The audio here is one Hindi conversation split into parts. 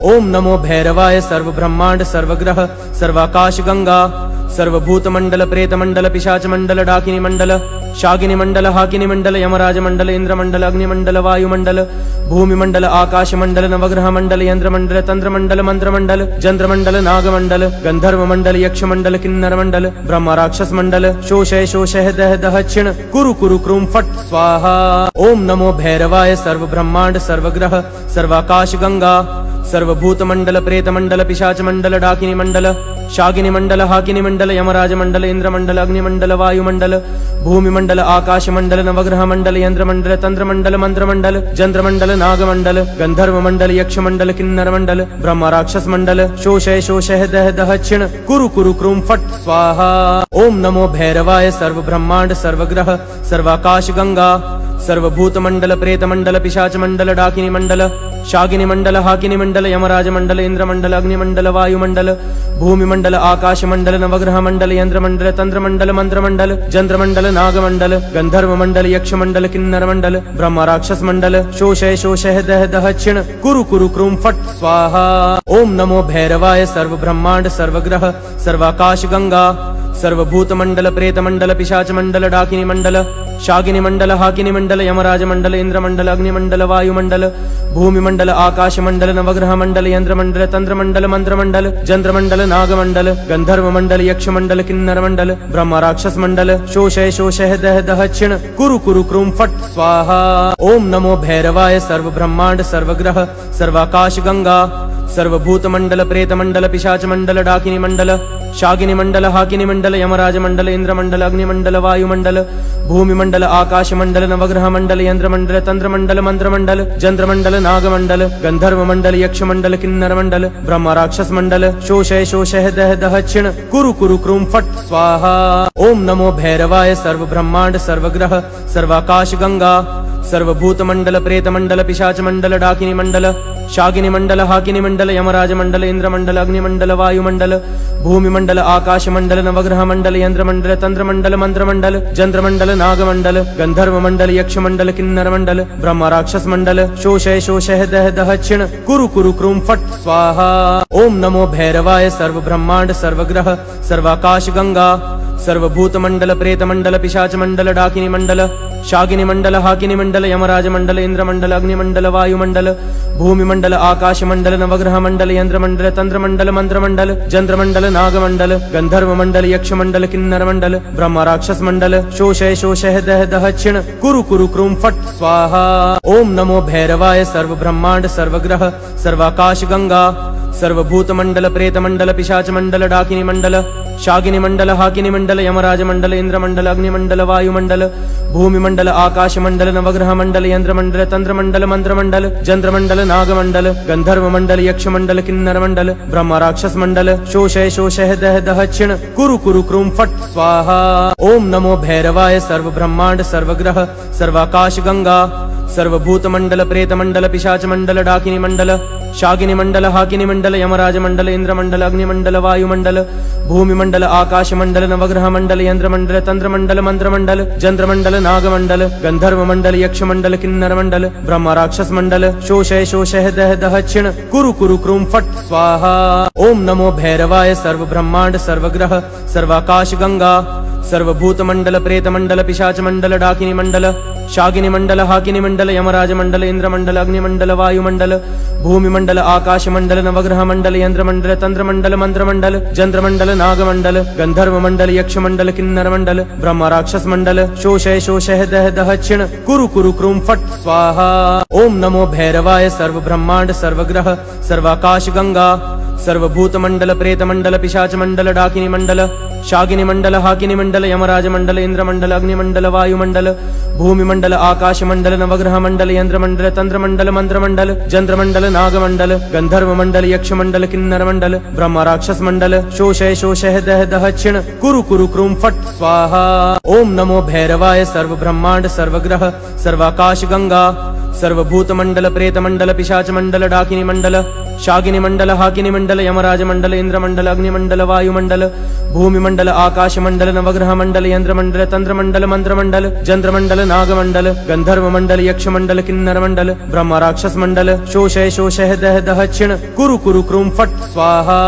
ओम नमो भैरवाय सर्व ब्रह्मांड सर्वग्रह सर्वाकाश गंगा सर्वभूत मंडल प्रेत मंडल पिशाच मंडल डाकिनी मंडल शागिनी मंडल हाकिनी मंडल यमराज मंडल इंद्र मंडल अग्नि मंडल वायु मंडल भूमि मंडल आकाश मंडल नवग्रह मंडल यंत्र मंडल तंत्र मंडल मंत्र मंडल जंत्र मंडल नाग मंडल गंधर्व मंडल यक्ष मंडल किन्नर मंडल ब्रह्म राक्षस मंडल शोषय शोषय दह दह क्षिण कुरु कुरु क्रूम फट स्वाहा। ओम नमो भैरवाय सर्व ब्रह्मांड सर्वग्रह सर्वाकाश गंगा सर्वभूत मंडल प्रेत मंडल पिशाच मंडल डाकिनी मंडल शागिनी मंडल हाकिनी मंडल यमराज मंडल इंद्र मंडल अग्नि मंडल वायु मंडल भूमि मंडल आकाश मंडल नवग्रह मंडल यंत्र मंडल तंत्र मंडल मंत्र मंडल जंत्र मंडल नाग मंडल गंधर्व मंडल यक्ष मंडल किन्नर मंडल ब्रह्म राक्षस मंडल शोषय शोषय दह दह क्षिण कुरु कुरु क्रूम फट स्वाहा। ओम नमो भैरवाय सर्व ब्रह्मांड सर्वग्रह सर्वाकाश गंगा सर्वभूत मंडल प्रेत मंडल पिशाच मंडल डाकिनी मंडल शागिनी मंडल हाकिनी मंडल यमराज मंडल इंद्र मंडल अग्नि मंडल वायु मंडल भूमि मंडल आकाश मंडल नवग्रह मंडल यंत्र मंडल तंत्र मंडल मंत्र मंडल जंत्र मंडल नाग मंडल गंधर्व मंडल यक्ष मंडल किन्नर मंडल ब्रह्म राक्षस मंडल शोषय शोषय दह दह क्षिण कुरु कुरु क्रूम फट स्वाहा। ओम नमो भैरवाय सर्व ब्रह्मांड सर्वग्रह सर्वाकाश गंगा सर्वभूत मंडल प्रेत मंडल पिशाच मंडल डाकिनी मंडल शागिनी मंडल हाकिनी मंडल यमराज मंडल इंद्र मंडल अग्नि मंडल वायु मंडल भूमि मंडल आकाश मंडल नवग्रह मंडल यंत्र मंडल तंत्र मंडल मंत्र मंडल जंत्र मंडल नाग मंडल गंधर्व मंडल यक्ष मंडल किन्नर मंडल ब्रह्म राक्षस मंडल शोषय शोषय दह दह क्षिण कुरु कुरु क्रूम फट स्वाहा। ओम नमो भैरवाय सर्व ब्रह्मांड सर्वग्रह सर्वाकाश गंगा सर्वभूत मंडल प्रेत मंडल पिशाच मंडल डाकिनी मंडल शागिनी मंडल हाकिनी मंडल यमराज मंडल इंद्र मंडल अग्नि मंडल वायु मंडल भूमि मंडल आकाश मंडल नवग्रह मंडल यंत्र मंडल तंत्र मंडल मंत्र मंडल जंत्र मंडल नाग मंडल गंधर्व मंडल यक्ष मंडल किन्नर मंडल ब्रह्म राक्षस मंडल शोषय शोषय दह दह क्षिण कुरु कुरु क्रूम फट स्वाहा। ओम नमो भैरवाय सर्व ब्रह्मांड सर्वग्रह सर्वाकाश गंगा सर्वभूत मंडल प्रेत मंडल पिशाच मंडल डाकिनी मंडल शागिनी मंडल हाकिनी मंडल यमराज मंडल इंद्र मंडल अग्नि मंडल वायु मंडल भूमि मंडल आकाश मंडल नवग्रह मंडल यंत्र मंडल तंत्र मंडल मंत्र मंडल जंत्र मंडल नाग मंडल गंधर्व मंडल यक्ष मंडल किन्नर मंडल ब्रह्म राक्षस मंडल शोषय शोषय दह दह क्षिण कुरु कुरु क्रूम फट स्वाहा। ओम नमो भैरवाय सर्व ब्रह्मांड सर्वग्रह सर्वाकाश गंगा सर्वभूत मंडल प्रेत मंडल पिशाच मंडल डाकिनी मंडल शागिनी मंडल हाकिनी मंडल यमराज मंडल इंद्र मंडल अग्नि मंडल वायु मंडल भूमि मंडल आकाश मंडल नवग्रह मंडल यंत्र मंडल तंत्र मंडल मंत्र मंडल जंत्र मंडल नाग मंडल गंधर्व मंडल यक्ष मंडल किन्नर मंडल ब्रह्म राक्षस मंडल शोषय शोषय दह दह क्षिण कुरु कुरु क्रूम फट स्वाहा। ओम नमो भैरवाय सर्व ब्रह्मांड सर्वग्रह सर्वाकाश गंगा सर्वभूत मंडल प्रेत मंडल पिशाच मंडल डाकिनी मंडल शागिनी मंडल हाकिनी मंडल यमराज मंडल इंद्र मंडल अग्नि मंडल वायु मंडल भूमि मंडल आकाश मंडल नवग्रह मंडल यंत्र मंडल तंत्र मंडल मंत्र मंडल जंत्र मंडल नाग मंडल गंधर्व मंडल यक्ष मंडल किन्नर मंडल ब्रह्म राक्षस मंडल शोषय शोषय दह दह क्षिण कुरु कुरु क्रूम फट स्वाहा। ओम नमो भैरवाय सर्व ब्रह्मांड सर्वग्रह सर्वाकाश गंगा सर्वभूत मंडल प्रेत मंडल पिशाच मंडल डाकिनी मंडल शागिनी मंडल हाकिनी मंडल यमराज मंडल इंद्र मंडल अग्नि मंडल वायु मंडल भूमि मंडल आकाश मंडल नवग्रह मंडल यंत्र मंडल तंत्र मंडल मंत्र मंडल जंत्र मंडल नाग मंडल गंधर्व मंडल यक्ष मंडल किन्नर मंडल ब्रह्म राक्षस मंडल शोषय शोषय दह दह क्षिण कुरु कुरु क्रूम फट स्वाहा। ओम नमो भैरवाय सर्व ब्रह्मांड सर्वग्रह सर्वाकाश गंगा सर्वभूत मंडल प्रेत मंडल पिशाच मंडल डाकिनी मंडल शागिनी मंडल हाकिनी मंडल यमराज मंडल इंद्र मंडल अग्नि मंडल वायु मंडल भूमि मंडल आकाश मंडल नवग्रह मंडल यंत्र मंडल तंत्र मंडल मंत्र मंडल जंत्र मंडल नाग मंडल गंधर्व मंडल यक्ष मंडल किन्नर मंडल ब्रह्म राक्षस मंडल शोषय शोषय दह दह क्षिण कुरु कुरु क्रूम फट स्वाहा। ओम नमो भैरवाय सर्व ब्रह्मांड सर्वग्रह सर्वाकाश गंगा सर्वभूत मंडल प्रेत मंडल पिशाच मंडल डाकिनी मंडल शागिनी मंडल हाकिनी मंडल यमराज मंडल इंद्र मंडल अग्नि मंडल वायु मंडल भूमि मंडल आकाश मंडल नवग्रह मंडल यंत्र मंडल तंत्र मंडल मंत्र मंडल जंत्र मंडल नाग मंडल गंधर्व मंडल यक्ष मंडल किन्नर मंडल ब्रह्म राक्षस मंडल शोषय शोषय दह दह क्षिण कुरु कुरु क्रूम फट स्वाहा। ओम नमो भैरवाय सर्व ब्रह्मांड सर्वग्रह सर्वाकाश गंगा सर्वभूतमंडल प्रेतमंडल पिशाचमंडल डाकिनी मंडल शागिनी मंडल हाकिनी मंडल यमराज मंडल इंद्रमंडल अग्निमंडल वायुमंडल भूमिमंडल आकाशमंडल नवग्रह मंडल यंत्रमंडल तंत्रमंडल मंत्रमंडल चंद्रमंडल नागमंडल गंधर्वमंडल यक्षमंडल किन्नरमंडल ब्रह्म राक्षस मंडल शोषय शोषय दह दह क्षिण कुरु कुरु क्रूम फट स्वाहा।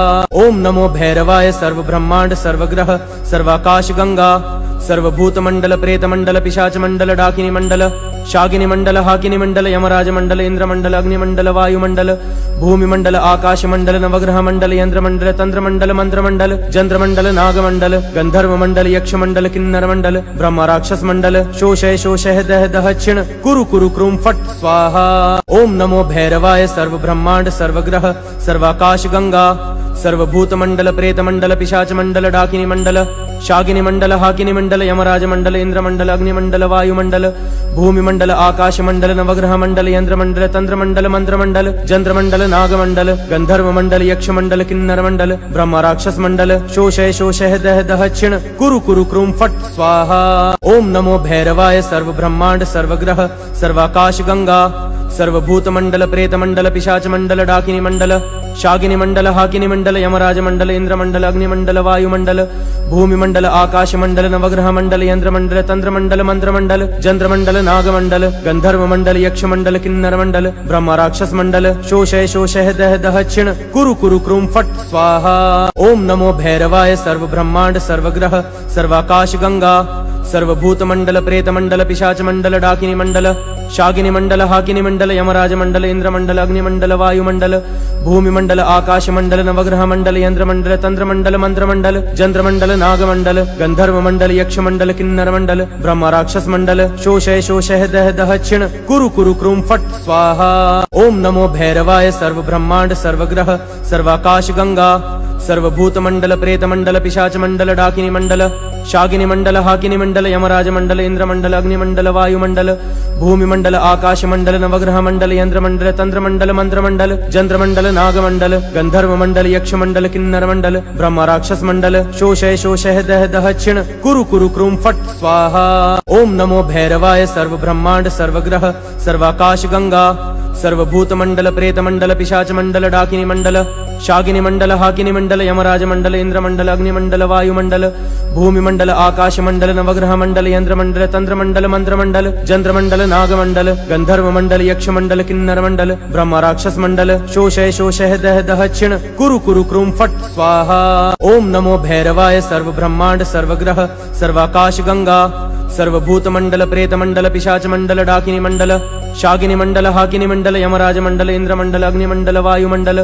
ओम नमो भैरवाय सर्व ब्रह्मांड सर्वग्रह सर्वाकाश गंगा सर्वभूतमंडल प्रेतमंडल पिशाचमंडल डाकिनी मंडल शागिनी मंडल हाकिनी मंडल यमराज मंडल इंद्रमंडल अग्निमंडल वायुमंडल भूमिमंडल आकाशमंडल नवग्रह मंडल यंत्रमंडल तंत्रमंडल मंत्रमंडल चंद्रमंडल नागमंडल गंधर्वमंडल यक्षमंडल किन्नरमंडल ब्रह्म राक्षस मंडल शोषय शोषय दह दह क्षिण कुरु कुरु क्रूम फट स्वाहा। ओम नमो भैरवाय सर्व ब्रह्मांड सर्वग्रह सर्वाकाश गंगा सर्वभूतमंडल प्रेतमंडल पिशाचमंडल डाकिनी मंडल शागिनी मंडल हाकिनी मंडल यमराज मंडल इंद्रमंडल अग्निमंडल वायुमंडल भूमिमंडल आकाशमंडल नवग्रह मंडल यंत्रमंडल तंत्रमंडल मंत्रमंडल चंद्रमंडल नागमंडल गंधर्वमंडल यक्षमंडल किन्नरमंडल ब्रह्म राक्षस मंडल शोषय शोषय दह दह क्षिण कुरु कुरु क्रूम फट स्वाहा। ओम नमो भैरवाय सर्व ब्रह्मांड सर्वग्रह सर्वाकाश गंगा सर्वभूतमंडल प्रेतमंडल पिशाचमंडल डाकिनी मंडल शागिनी मंडल हाकिनी मंडल यमराज मंडल इंद्रमंडल अग्निमंडल वायुमंडल भूमिमंडल आकाशमंडल नवग्रह मंडल यंत्रमंडल तंत्रमंडल मंत्रमंडल चंद्रमंडल नागमंडल गंधर्वमंडल यक्षमंडल किन्नरमंडल ब्रह्म राक्षस मंडल शोषय शोषय दह दह क्षिण कुरु कुरु क्रूम फट स्वाहा। ओम नमो भैरवाय सर्व ब्रह्मांड सर्वग्रह सर्वाकाश गंगा सर्वभूतमंडल प्रेतमंडल पिशाचमंडल डाकिनी मंडल शागिनी मंडल हाकिनी मंडल यमराज मंडल इंद्रमंडल अग्निमंडल वायुमंडल भूमिमंडल आकाशमंडल नवग्रह मंडल यंत्रमंडल तंत्रमंडल मंत्रमंडल चंद्रमंडल नागमंडल गंधर्वमंडल यक्षमंडल किन्नरमंडल ब्रह्म राक्षस मंडल शोषय शोषय दह दह क्षिण कुरु कुरु क्रूम फट स्वाहा। ओम नमो भैरवाय सर्व ब्रह्मांड सर्वग्रह सर्वाकाश गंगा सर्वभूतमंडल प्रेतमंडल पिशाचमंडल डाकिनी मंडल शागिनी मंडल हाकिनी मंडल यमराज मंडल इंद्रमंडल अग्निमंडल वायुमंडल भूमिमंडल आकाशमंडल नवग्रह मंडल यंत्रमंडल तंत्रमंडल मंत्रमंडल चंद्रमंडल नागमंडल गंधर्वमंडल यक्षमंडल किन्नरमंडल ब्रह्म राक्षस मंडल शोषय शोषय दह दह क्षिण कुरु कुरु क्रूम फट स्वाहा। ओम नमो भैरवाय सर्व ब्रह्मांड सर्वग्रह सर्वाकाश गंगा सर्वभूतमंडल प्रेतमंडल पिशाचमंडल डाकिनी मंडल शागिनी मंडल हाकिनी मंडल यमराज मंडल इंद्रमंडल अग्निमंडल वायुमंडल भूमिमंडल आकाशमंडल नवग्रह मंडल यंत्रमंडल तंत्रमंडल मंत्रमंडल चंद्रमंडल नागमंडल गंधर्वमंडल यक्षमंडल किन्नरमंडल ब्रह्म राक्षस मंडल शोषय शोषय दह दह क्षिण कुरु कुरु क्रूम फट स्वाहा। ओम नमो भैरवाय सर्व ब्रह्मांड सर्वग्रह सर्वाकाश गंगा सर्वभूतमंडल प्रेतमंडल पिशाचमंडल डाकिनी मंडल शागिनी मंडल हाकिनी मंडल यमराज मंडल इंद्रमंडल अग्निमंडल वायुमंडल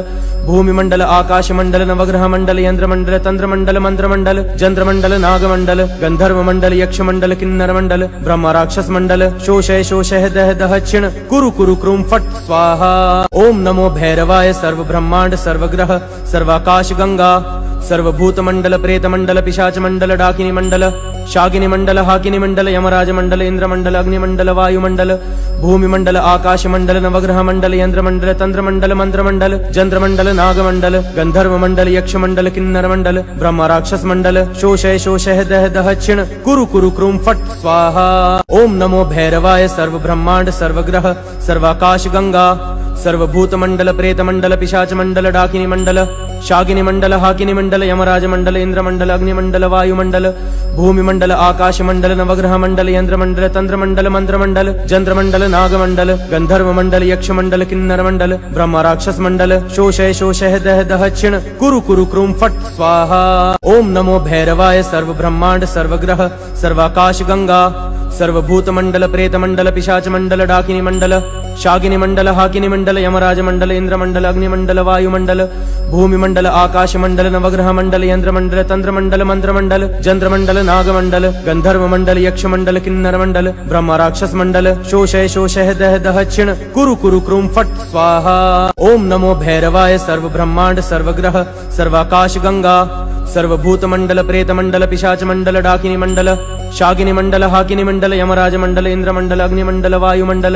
भूमिमंडल आकाशमंडल नवग्रह मंडल यंत्रमंडल तंत्रमंडल मंत्रमंडल चंद्रमंडल नागमंडल गंधर्वमंडल यक्षमंडल किन्नरमंडल ब्रह्म राक्षस मंडल शोषय शोषय दह दह क्षिण कुरु कुरु क्रूम फट स्वाहा। ओम नमो भैरवाय सर्व ब्रह्मांड सर्वग्रह सर्वाकाश गंगा सर्वभूतमंडल प्रेतमंडल पिशाचमंडल डाकिनी मंडल शागिनी मंडल हाकिनी मंडल यमराज मंडल इंद्रमंडल अग्निमंडल वायुमंडल भूमिमंडल आकाशमंडल नवग्रह मंडल यंत्रमंडल तंत्रमंडल मंत्रमंडल चंद्रमंडल नागमंडल गंधर्वमंडल यक्षमंडल किन्नरमंडल ब्रह्म राक्षस मंडल शोषय शोषय दह दह क्षिण कुरु कुरु क्रूम फट स्वाहा। ओम नमो भैरवाय सर्व ब्रह्मांड सर्वग्रह सर्वाकाश गंगा सर्वभूतमंडल प्रेतमंडल पिशाचमंडल डाकिनी मंडल शागिनी मंडल हाकिनी मंडल यमराज मंडल इंद्रमंडल अग्निमंडल वायुमंडल भूमिमंडल आकाशमंडल नवग्रह मंडल यंत्रमंडल तंत्रमंडल मंत्रमंडल चंद्रमंडल नागमंडल गंधर्वमंडल यक्षमंडल किन्नरमंडल ब्रह्म राक्षस मंडल शोषय शोषय दह दह क्षिण कुरु कुरु क्रूम फट स्वाहा। ओम नमो भैरवाय सर्व ब्रह्मांड सर्वग्रह सर्वाकाश गंगा सर्वभूतमंडल प्रेतमंडल पिशाचमंडल डाकिनी मंडल शागिनी मंडल हाकिनी मंडल यमराज मंडल इंद्रमंडल अग्निमंडल वायुमंडल भूमिमंडल आकाशमंडल नवग्रह मंडल यंत्रमंडल तंत्रमंडल मंत्रमंडल चंद्रमंडल नागमंडल गंधर्वमंडल यक्षमंडल किन्नरमंडल ब्रह्म राक्षस मंडल शोषय शोषय दह दह क्षिण कुरु कुरु क्रूम फट स्वाहा। ओम नमो भैरवाय सर्व ब्रह्मांड सर्वग्रह सर्वाकाश गंगा सर्वभूतमंडल प्रेतमंडल पिशाचमंडल डाकिनी मंडल शागिनी मंडल हाकिनी मंडल यमराज मंडल इंद्रमंडल अग्निमंडल वायुमंडल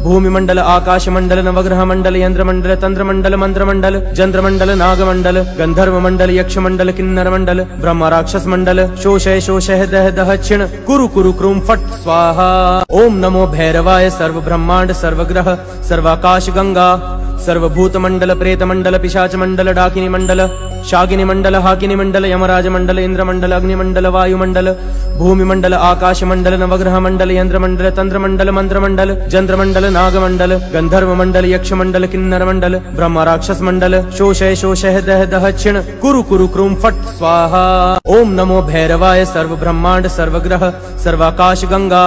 भूमिमंडल मंडल आकाश मंडल नवग्रह मंडल यंत्र मंडल तंत्र मंडल मंत्र मंडल जंत्र मंडल नाग मंडल गंधर्व मंडल यक्ष मंडल किन्नर मंडल ब्रह्म राक्षस मंडल शोषय शोषय दह दह क्षिण कुरु कुरु क्रूम फट स्वाहा। ओम नमो भैरवाय सर्व ब्रह्मांड सर्वग्रह सर्वाकाश गंगा सर्वभूत मंडल प्रेत मंडल पिशाच मंडल डाकिनी मंडल शागिनी मंडल हाकिनी मंडल यमराज मंडल इंद्र मंडल अग्नि मंडल वायु मंडल भूमि मंडल आकाश मंडल नवग्रह मंडल यंत्र मंडल तंत्र मंडल मंत्र मंडल जंत्र मंडल नाग मंडल गंधर्व मंडल यक्ष मंडल किन्नर मंडल ब्रह्म राक्षस मंडल शोषय शोषय दह दह क्षिण कुरु कुरु क्रूम फट स्वाहा। ओम नमो भैरवाय सर्व ब्रह्मांड सर्वग्रह सर्वाकाश गंगा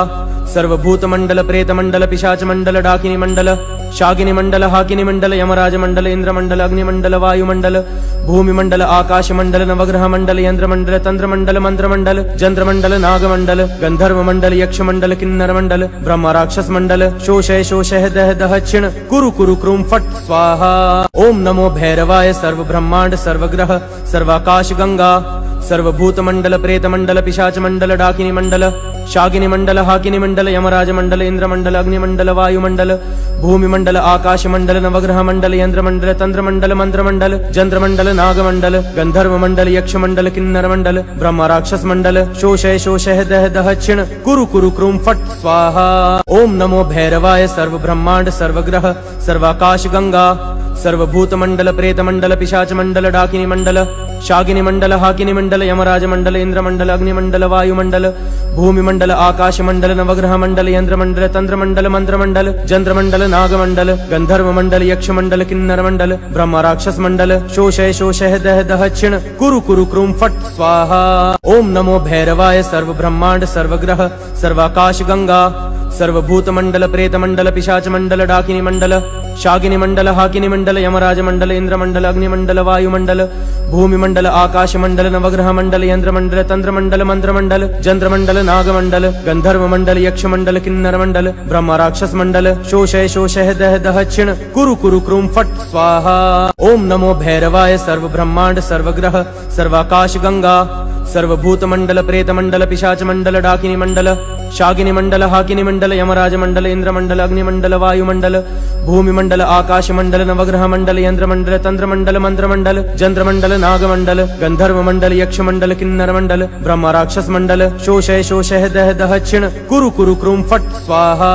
सर्वभूत मंडल प्रेत मंडल पिशाच मंडल डाकिनी मंडल शागिनी मंडल हाकिनी मंडल यमराज मंडल इंद्र मंडल अग्नि मंडल वायु मंडल भूमि मंडल आकाश मंडल नवग्रह मंडल यंत्र मंडल तंत्र मंडल मंत्र मंडल जंत्र मंडल नाग मंडल गंधर्व मंडल यक्ष मंडल किन्नर मंडल ब्रह्म राक्षस मंडल शोषय शोषय दह दह क्षिण कुरु कुरु क्रूम फट स्वाहा। ओम नमो भैरवाय सर्व ब्रह्मांड सर्वग्रह सर्वाकाश गंगा सर्वभूत मंडल प्रेत मंडल पिशाच मंडल डाकिनी मंडल शागिनी मंडल हाकिनी मंडल यमराज मंडल इंद्र मंडल अग्नि मंडल वायु मंडल भूमि मंडल आकाश मंडल नवग्रह मंडल यंत्र मंडल तंत्र मंडल मंत्र मंडल जंत्र मंडल नाग मंडल गंधर्व मंडल यक्ष मंडल किन्नर मंडल ब्रह्म राक्षस मंडल शोषय शोषय दह दह क्षिण कुरु कुरु क्रूम फट स्वाहा। ओम नमो भैरवाय सर्व ब्रह्मांड सर्वग्रह सर्वाकाश गंगा सर्वभूत मंडल प्रेत मंडल पिशाच मंडल डाकिनी मंडल शागिनी मंडल हाकिनी मंडल यमराज मंडल इंद्र मंडल अग्नि मंडल वायु मंडल भूमि मंडल आकाश मंडल नवग्रह मंडल यंत्र मंडल तंत्र मंडल मंत्र मंडल जंत्र मंडल नाग मंडल गंधर्व मंडल यक्ष मंडल किन्नर मंडल ब्रह्म राक्षस मंडल शोषय शोषय दह दह क्षिण कुरु कुरु क्रूम फट स्वाहा। ओम नमो भैरवाय सर्व ब्रह्मांड सर्वग्रह सर्वाकाश गंगा सर्वभूत मंडल प्रेत मंडल पिशाच मंडल डाकिनी मंडल शागिनी मंडल हाकिनी मंडल यमराज मंडल इंद्र मंडल अग्नि मंडल वायु मंडल भूमि मंडल आकाश मंडल नवग्रह मंडल यंत्र मंडल तंत्र मंडल मंत्र मंडल जंत्र मंडल नाग मंडल गंधर्व मंडल यक्ष मंडल किन्नर मंडल ब्रह्म राक्षस मंडल शोषय शोषय दह दह क्षिण कुरु कुरु क्रूम फट स्वाहा। ओम नमो भैरवाय सर्व ब्रह्मांड सर्वग्रह सर्वाकाश गंगा सर्वभूत मंडल प्रेत मंडल पिशाच मंडल डाकिनी मंडल शागिनी मंडल हाकिनी मंडल यमराज मंडल इंद्र मंडल अग्नि मंडल वायु मंडल भूमि मंडल आकाश मंडल नवग्रह मंडल यंत्र मंडल तंत्र मंडल मंत्र मंडल जंत्र मंडल नाग मंडल गंधर्व मंडल यक्ष मंडल किन्नर मंडल ब्रह्म राक्षस मंडल शोषय शोषय दह दह क्षिण कुरु कुरु क्रूम फट स्वाहा।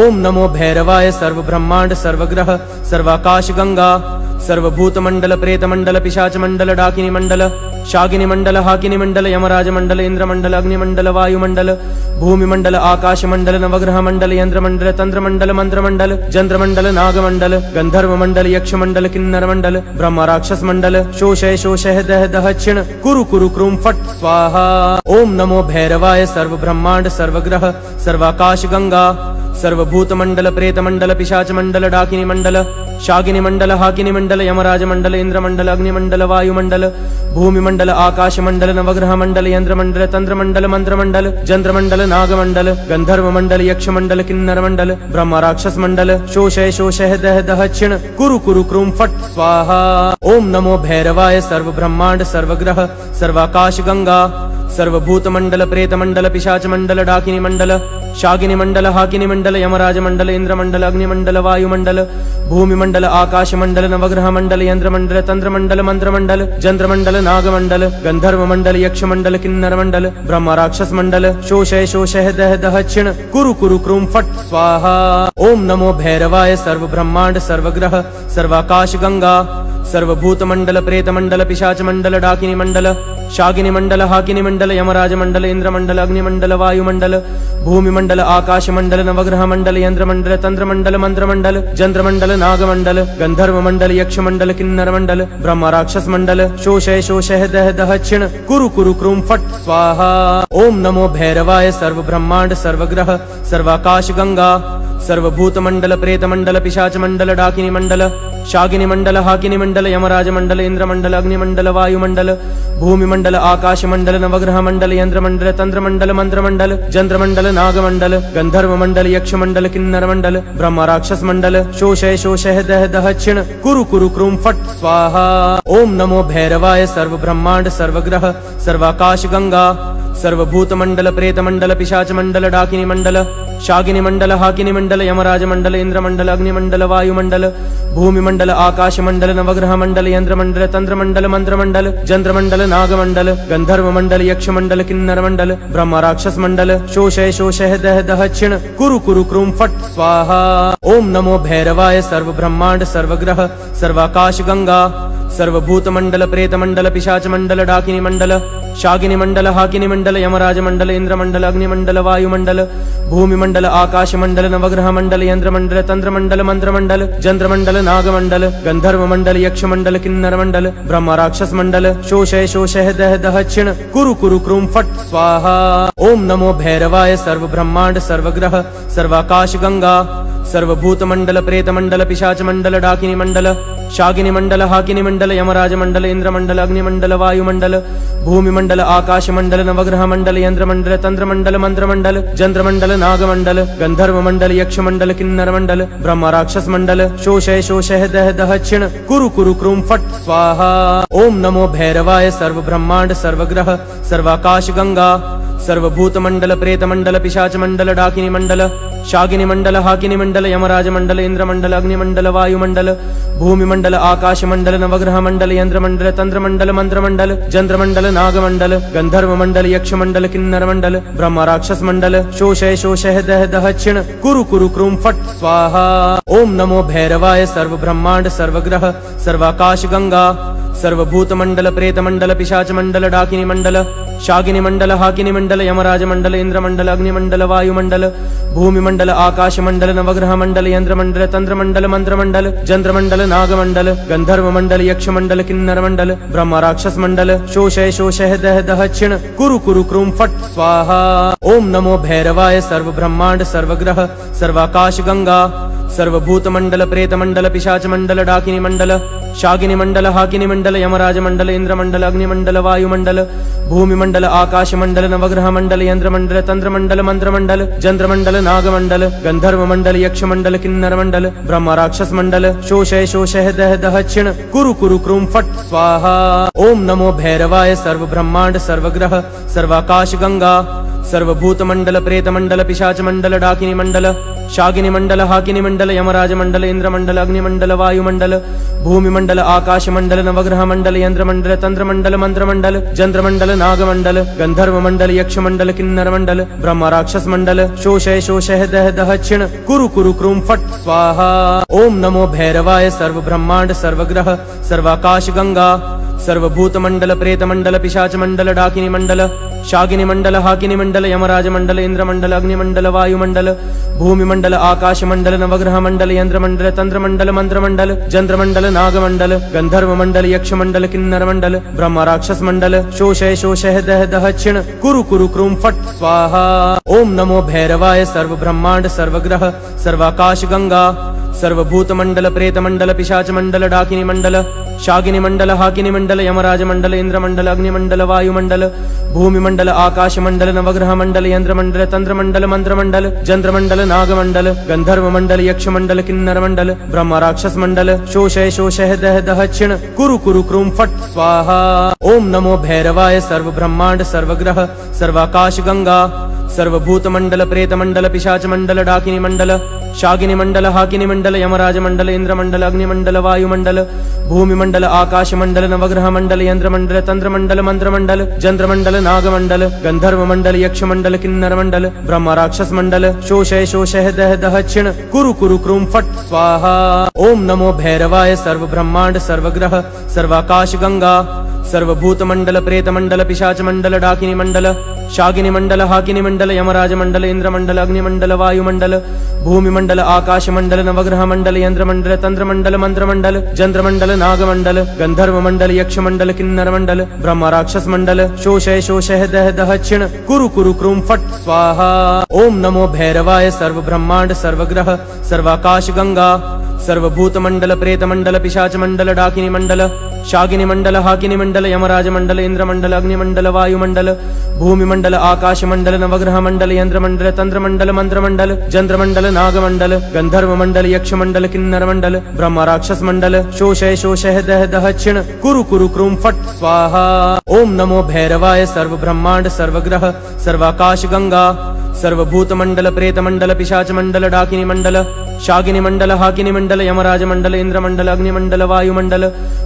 ओम नमो भैरवाय सर्व ब्रह्मांड सर्वग्रह सर्वाकाश गंगा सर्वभूत मंडल प्रेत मंडल पिशाच मंडल डाकिनी मंडल शागिनी मंडल हाकिनी मंडल यमराज मंडल इंद्र मंडल अग्नि मंडल वायु मंडल भूमि मंडल आकाश मंडल नवग्रह मंडल यंत्र मंडल तंत्र मंडल मंत्र मंडल जंत्र मंडल नाग मंडल गंधर्व मंडल यक्ष मंडल किन्नर मंडल ब्रह्म राक्षस मंडल शोषय शोषय दह दह क्षिण कुरु कुरु क्रूम फट स्वाहा। ओम नमो भैरवाय सर्व ब्रह्मांड सर्वग्रह सर्वाकाश गंगा सर्वभूत मंडल प्रेत मंडल पिशाच मंडल डाकिनी मंडल शागिनी मंडल हाकिनी मंडल यमराज मंडल इंद्र मंडल अग्नि मंडल वायु मंडल भूमि मंडल आकाश मंडल नवग्रह मंडल यंत्र मंडल तंत्र मंडल मंत्र मंडल जंत्र मंडल नाग मंडल गंधर्व मंडल यक्ष मंडल किन्नर मंडल ब्रह्म राक्षस मंडल शोषय शोषय दह दह क्षिण कुरु कुरु क्रूम फट स्वाहा। ओम नमो भैरवाय सर्व ब्रह्मांड सर्वग्रह सर्वाकाश गंगा सर्वभूत मंडल प्रेत मंडल पिशाच मंडल डाकिनी मंडल शागिनी मंडल हाकिनी मंडल यमराज मंडल इंद्र मंडल अग्नि मंडल वायु मंडल भूमि मंडल आकाश मंडल नवग्रह मंडल यंत्र मंडल तंत्र मंडल मंत्र मंडल जंत्र मंडल नाग मंडल गंधर्व मंडल यक्ष मंडल किन्नर मंडल ब्रह्म राक्षस मंडल शोषय शोषय दह दह क्षिण कुरु कुरु क्रूम फट स्वाहा। ओम नमो भैरवाय सर्व ब्रह्मांड सर्वग्रह सर्वाकाश गंगा सर्वभूत मंडल प्रेत मंडल पिशाच मंडल डाकिनी मंडल शागिनी मंडल हाकिनी मंडल यमराज मंडल इंद्र मंडल अग्नि मंडल वायु मंडल भूमि मंडल आकाश मंडल नवग्रह मंडल यंत्र मंडल तंत्र मंडल मंत्र मंडल जंत्र मंडल नाग मंडल गंधर्व मंडल यक्ष मंडल किन्नर मंडल ब्रह्म राक्षस मंडल शोषय शोषय दह दह क्षिण कुरु कुरु क्रूम फट स्वाहा। ओम नमो भैरवाय सर्व ब्रह्मांड सर्वग्रह सर्वाकाश गंगा सर्वभूत मंडल प्रेत मंडल पिशाच मंडल डाकिनी मंडल शागिनी मंडल हाकिनी मंडल यमराज मंडल इंद्र मंडल अग्नि मंडल वायु मंडल भूमि मंडल आकाश मंडल नवग्रह मंडल यंत्र मंडल तंत्र मंडल मंत्र मंडल जंत्र मंडल नाग मंडल गंधर्व मंडल यक्ष मंडल किन्नर मंडल ब्रह्म राक्षस मंडल शोषय शोषय दह दह क्षिण कुरु कुरु क्रूम फट स्वाहा। ओम नमो भैरवाय सर्व ब्रह्मांड सर्वग्रह सर्वाकाश गंगा सर्वभूत मंडल प्रेत मंडल पिशाच मंडल डाकिनी मंडल शागिनी मंडल हाकिनी मंडल यमराज मंडल इंद्र मंडल अग्नि मंडल वायु मंडल भूमि मंडल आकाश मंडल नवग्रह मंडल यंत्र मंडल तंत्र मंडल मंत्र मंडल चंद्र मंडल नाग मंडल गंधर्व मंडल यक्ष मंडल किन्नर मंडल ब्रह्म राक्षस मंडल शोषय शोषय दह दह क्षिण कुरु कुरु क्रूम फट स्वाहा। ओम नमो भैरवाय सर्व ब्रह्मांड सर्वग्रह सर्वाकाश गंगा सर्वभूत मंडल प्रेत मंडल पिशाच मंडल डाकिनी मंडल शागिनी मंडल हाकिनी मंडल यमराज मंडल इंद्र मंडल अग्नि मंडल वायु मंडल भूमि मंडल आकाश मंडल नवग्रह मंडल यंत्र मंडल तंत्र मंडल मंत्र मंडल चंद्र मंडल नाग मंडल गंधर्व मंडल यक्ष मंडल किन्नर मंडल ब्रह्म राक्षस मंडल शोषय शोषय दह दह क्षिण कुरु कुरु क्रूम फट स्वाहा। ओम नमो भैरवाय सर्व ब्रह्मांड सर्वग्रह सर्वाकाश गंगा सर्वभूत मंडल प्रेत मंडल पिशाच मंडल डाकिनी मंडल शागिनी मंडल हाकिनी मंडल यमराज मंडल इंद्र मंडल अग्नि मंडल वायु मंडल भूमि मंडल आकाश मंडल नवग्रह मंडल यंत्र मंडल तंत्र मंडल मंत्र मंडल चंद्र मंडल नाग मंडल गंधर्व मंडल यक्ष मंडल किन्नर मंडल ब्रह्म राक्षस मंडल शोषय शोषय दह दह क्षिण कुरु कुरु क्रूम फट स्वाहा। ओम नमो भैरवाय सर्व ब्रह्मांड सर्वग्रह सर्वाकाश गंगा सर्वभूत मंडल प्रेत मंडल पिशाच मंडल डाकिनी मंडल शागिनी मंडल हाकिनी मंडल यमराज मंडल इंद्र मंडल अग्नि मंडल वायु मंडल भूमि मंडल आकाश मंडल नवग्रह मंडल यंत्र मंडल तंत्र मंडल मंत्र मंडल चंद्र मंडल नाग मंडल गंधर्व मंडल यक्ष मंडल किन्नर मंडल ब्रह्म राक्षस मंडल शोषय शोषय दह दह क्षिण कुरु कुरु क्रूम फट स्वाहा। ओम नमो भैरवाय सर्व ब्रह्मांड सर्वग्रह सर्वाकाश गंगा सर्वभूत मंडल प्रेत मंडल पिशाच मंडल डाकिनी मंडल शागिनी मंडल हाकिनी मंडल यमराज मंडल इंद्र मंडल अग्नि मंडल वायु मंडल भूमि मंडल आकाश मंडल नवग्रह मंडल यंत्र मंडल तंत्र मंडल मंत्र मंडल चंद्र मंडल नाग मंडल गंधर्व मंडल यक्ष मंडल किन्नर मंडल ब्रह्म राक्षस मंडल शोषय शोषय दह दह क्षिण कुरु कुरु क्रूम फट स्वाहा। ओम नमो भैरवाय सर्व ब्रह्मांड सर्वग्रह सर्वाकाश गंगा सर्वभूत मंडल प्रेत मंडल पिशाच मंडल डाकिनी मंडल शागिनी मंडल हाकिनी मंडल यमराज मंडल इंद्र मंडल अग्नि मंडल वायु मंडल भूमि मंडल आकाश मंडल नवग्रह मंडल यंत्र मंडल तंत्र मंडल मंत्र मंडल चंद्र मंडल नाग मंडल गंधर्व मंडल यक्ष मंडल किन्नर मंडल ब्रह्म राक्षस मंडल शोषय शोषय दह दह क्षिण कुरु कुरु क्रूम फट स्वाहा। ओम नमो भैरवाय सर्व ब्रह्मांड सर्वग्रह सर्वाकाश गंगा सर्वभूत मंडल प्रेत मंडल पिशाच मंडल डाकिनी मंडल शागिनी मंडल हाकिनी मंडल यमराज मंडल इंद्र मंडल अग्नि मंडल वायु मंडल भूमि मंडल आकाश मंडल नवग्रह मंडल यंत्र मंडल तंत्र मंडल मंत्र मंडल चंद्र मंडल नाग मंडल गंधर्व मंडल यक्ष मंडल किन्नर मंडल ब्रह्म राक्षस मंडल शोषय शोषय दह दह क्षिण कुरु कुरु क्रूम फट स्वाहा। ओम नमो भैरवाय सर्व ब्रह्मांड सर्वग्रह सर्वाकाश गंगा सर्वभूत मंडल प्रेत मंडल पिशाच मंडल डाकिनी मंडल शागिनी मंडल हाकिनी मंडल यमराज मंडल इंद्र मंडल अग्नि मंडल वायु मंडल भूमि मंडल आकाश मंडल नवग्रह मंडल यंत्र मंडल तंत्र मंडल मंत्र मंडल चंद्र मंडल नाग मंडल गंधर्व मंडल यक्ष मंडल किन्नर मंडल ब्रह्म राक्षस मंडल शोषय शोषय दह दह क्षिण कुरु कुरु क्रूम फट स्वाहा। ओम नमो भैरवाय सर्व ब्रह्मांड सर्वग्रह सर्वाकाश गंगा सर्वभूत मंडल प्रेत मंडल पिशाच मंडल डाकिनी मंडल शागिनी मंडल हाकिनी मंडल यमराज मंडल इंद्र मंडल अग्नि मंडल वायु मंडल भूमि मंडल आकाश मंडल नवग्रह मंडल यंत्र मंडल तंत्र मंडल मंत्र मंडल चंद्र मंडल नाग मंडल गंधर्व मंडल यक्ष मंडल किन्नर मंडल ब्रह्म राक्षस मंडल शोषय शोषय दह दह क्षिण कुरु कुरु क्रूम फट स्वाहा। ओम नमो भैरवाय सर्व ब्रह्मांड सर्वग्रह सर्वाकाश गंगा सर्वभूत मंडल प्रेत मंडल पिशाच मंडल डाकिनी मंडल शागिनी मंडल हाकिनी मंडल यमराज मंडल इंद्र मंडल अग्नि मंडल वायु मंडल भूमि मंडल आकाश मंडल नवग्रह मंडल यंत्र मंडल तंत्र मंडल मंत्र मंडल चंद्र मंडल नाग मंडल गंधर्व मंडल यक्ष मंडल किन्नर मंडल ब्रह्म राक्षस मंडल शोषय शोषय दह दह क्षिण कुरु कुरु क्रूम फट स्वाहा। ओम नमो भैरवाय सर्व ब्रह्मांड सर्वग्रह सर्वाकाश गंगा सर्वभूत मंडल प्रेत मंडल पिशाच मंडल डाकिनी मंडल शागिनी मंडल हाकिनी मंडल यमराज मंडल इंद्र मंडल अग्नि मंडल वायु मंडल भूमि मंडल आकाश मंडल नवग्रह मंडल यंत्र मंडल तंत्र मंडल मंत्र मंडल चंद्र मंडल नाग मंडल गंधर्व मंडल यक्ष मंडल किन्नर मंडल ब्रह्म राक्षस मंडल शोषय शोषय दह दह क्षिण कुरु कुरु क्रूम फट स्वाहा। ओम नमो भैरवाय सर्व ब्रह्मांड सर्वग्रह सर्वाकाश गंगा सर्वभूत मंडल प्रेत मंडल पिशाच मंडल डाकिनी मंडल शागिनी मंडल हाकिनी मंडल यमराज मंडल इंद्र मंडल अग्नि मंडल वायु मंडल भूमि मंडल आकाश मंडल नवग्रह मंडल यंत्र मंडल तंत्र मंडल मंत्र मंडल चंद्र मंडल नाग मंडल गंधर्व मंडल यक्ष मंडल किन्नर मंडल ब्रह्म राक्षस मंडल शोषय शोषय दह दह क्षिण कुरु कुरु क्रूम फट स्वाहा। ओम नमो भैरवाय सर्व ब्रह्मांड सर्वग्रह सर्वाकाश गंगा सर्वभूतमंडल प्रेतमंडल पिशाचमंडल डाकिनी मंडल शागिनी मंडल हाकिनी मंडल यमराज मंडल इंद्रमंडल अग्निमंडल वायुमंडल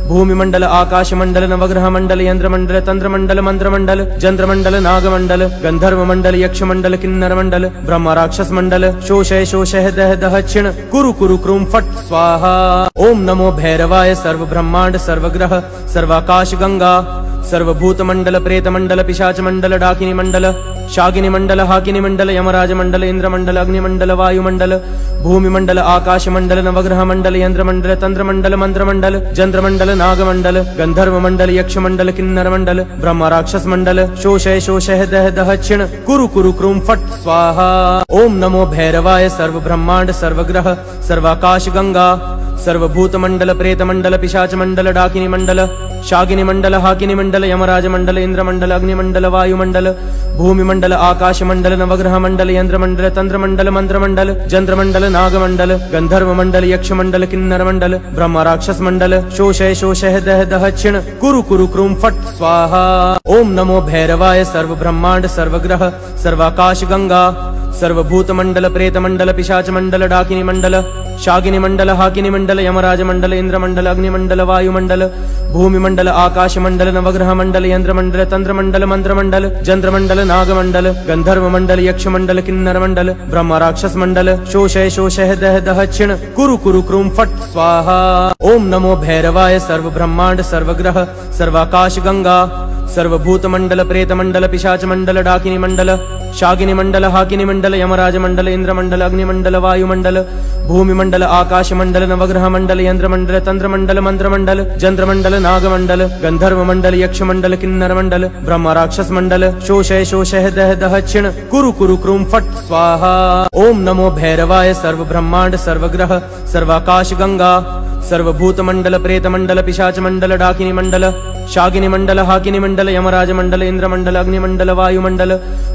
भूमिमंडल आकाशमंडल नवग्रह मंडल यंत्रमंडल तंत्रमंडल मंत्रमंडल चंद्रमंडल नागमंडल गंधर्वमंडल यक्षमंडल किन्नरमंडल ब्रह्म राक्षस मंडल शोषय शोषय दह दह क्षिण कुरु कुरु क्रूम फट स्वाहा। ओम नमो भैरवाय सर्व ब्रह्मांड सर्वग्रह सर्वाकाश गंगा सर्वभूतमंडल प्रेतमंडल पिशाचमंडल डाकिनी मंडल शागिनी मंडल हाकिनी मंडल यमराज मंडल इंद्रमंडल अग्निमंडल वायुमंडल भूमिमंडल आकाशमंडल नवग्रह मंडल यंत्रमंडल तंत्रमंडल मंत्रमंडल चंद्रमंडल नागमंडल गंधर्वमंडल यक्षमंडल किन्नरमंडल ब्रह्म राक्षस मंडल शोषय शोषय दह दह क्षिण कुरु कुरु क्रूम फट स्वाहा। ओम नमो भैरवाय सर्व ब्रह्मांड सर्वग्रह सर्वाकाश गंगा सर्वभूतमंडल प्रेतमंडल पिशाचमंडल डाकिनी मंडल शागिनी मंडल हाकिनी मंडल यमराज मंडल इंद्रमंडल अग्निमंडल वायुमंडल भूमिमंडल आकाशमंडल नवग्रह मंडल यंत्रमंडल तंत्रमंडल मंत्रमंडल चंद्रमंडल नागमंडल गंधर्वमंडल यक्षमंडल किन्नरमंडल ब्रह्म राक्षस मंडल शोषय शोषय दह दह क्षिण कुरु कुरु क्रूम फट स्वाहा। ओम नमो भैरवाय सर्व ब्रह्मांड सर्वग्रह सर्वाकाश गंगा सर्वभूतमंडल प्रेतमंडल पिशाचमंडल डाकिनी मंडल शागिनी मंडल हाकिनी मंडल यमराज मंडल इंद्रमंडल अग्निमंडल वायुमंडल भूमिमंडल आकाशमंडल नवग्रह मंडल यंत्रमंडल तंत्रमंडल मंत्रमंडल चंद्रमंडल नागमंडल गंधर्वमंडल यक्षमंडल किन्नरमंडल ब्रह्म राक्षस मंडल शोषय शोषय दह दह क्षिण कुरु कुरु क्रूम फट स्वाहा। ओम नमो भैरवाय सर्व ब्रह्मांड सर्वग्रह सर्वाकाश गंगा सर्वभूतमंडल प्रेतमंडल पिशाचमंडल डाकिनी मंडल शागिनी मंडल हाकिनी मंडल यमराज मंडल इंद्रमंडल अग्निमंडल वायुमंडल भूमिमंडल आकाशमंडल नवग्रह मंडल यंत्रमंडल तंत्रमंडल मंत्रमंडल चंद्रमंडल नागमंडल गंधर्वमंडल यक्षमंडल किन्नरमंडल ब्रह्म राक्षस मंडल शोषय शोषय दह दह क्षिण कुरु कुरु क्रूम फट स्वाहा। ओम नमो भैरवाय सर्व ब्रह्मांड सर्वग्रह सर्वाकाश गंगा सर्वभूतमंडल प्रेतमंडल पिशाचमंडल डाकिनी मंडल शागिनी मंडल हाकिनी मंडल यमराज मंडल इंद्रमंडल अग्निमंडल वायुमंडल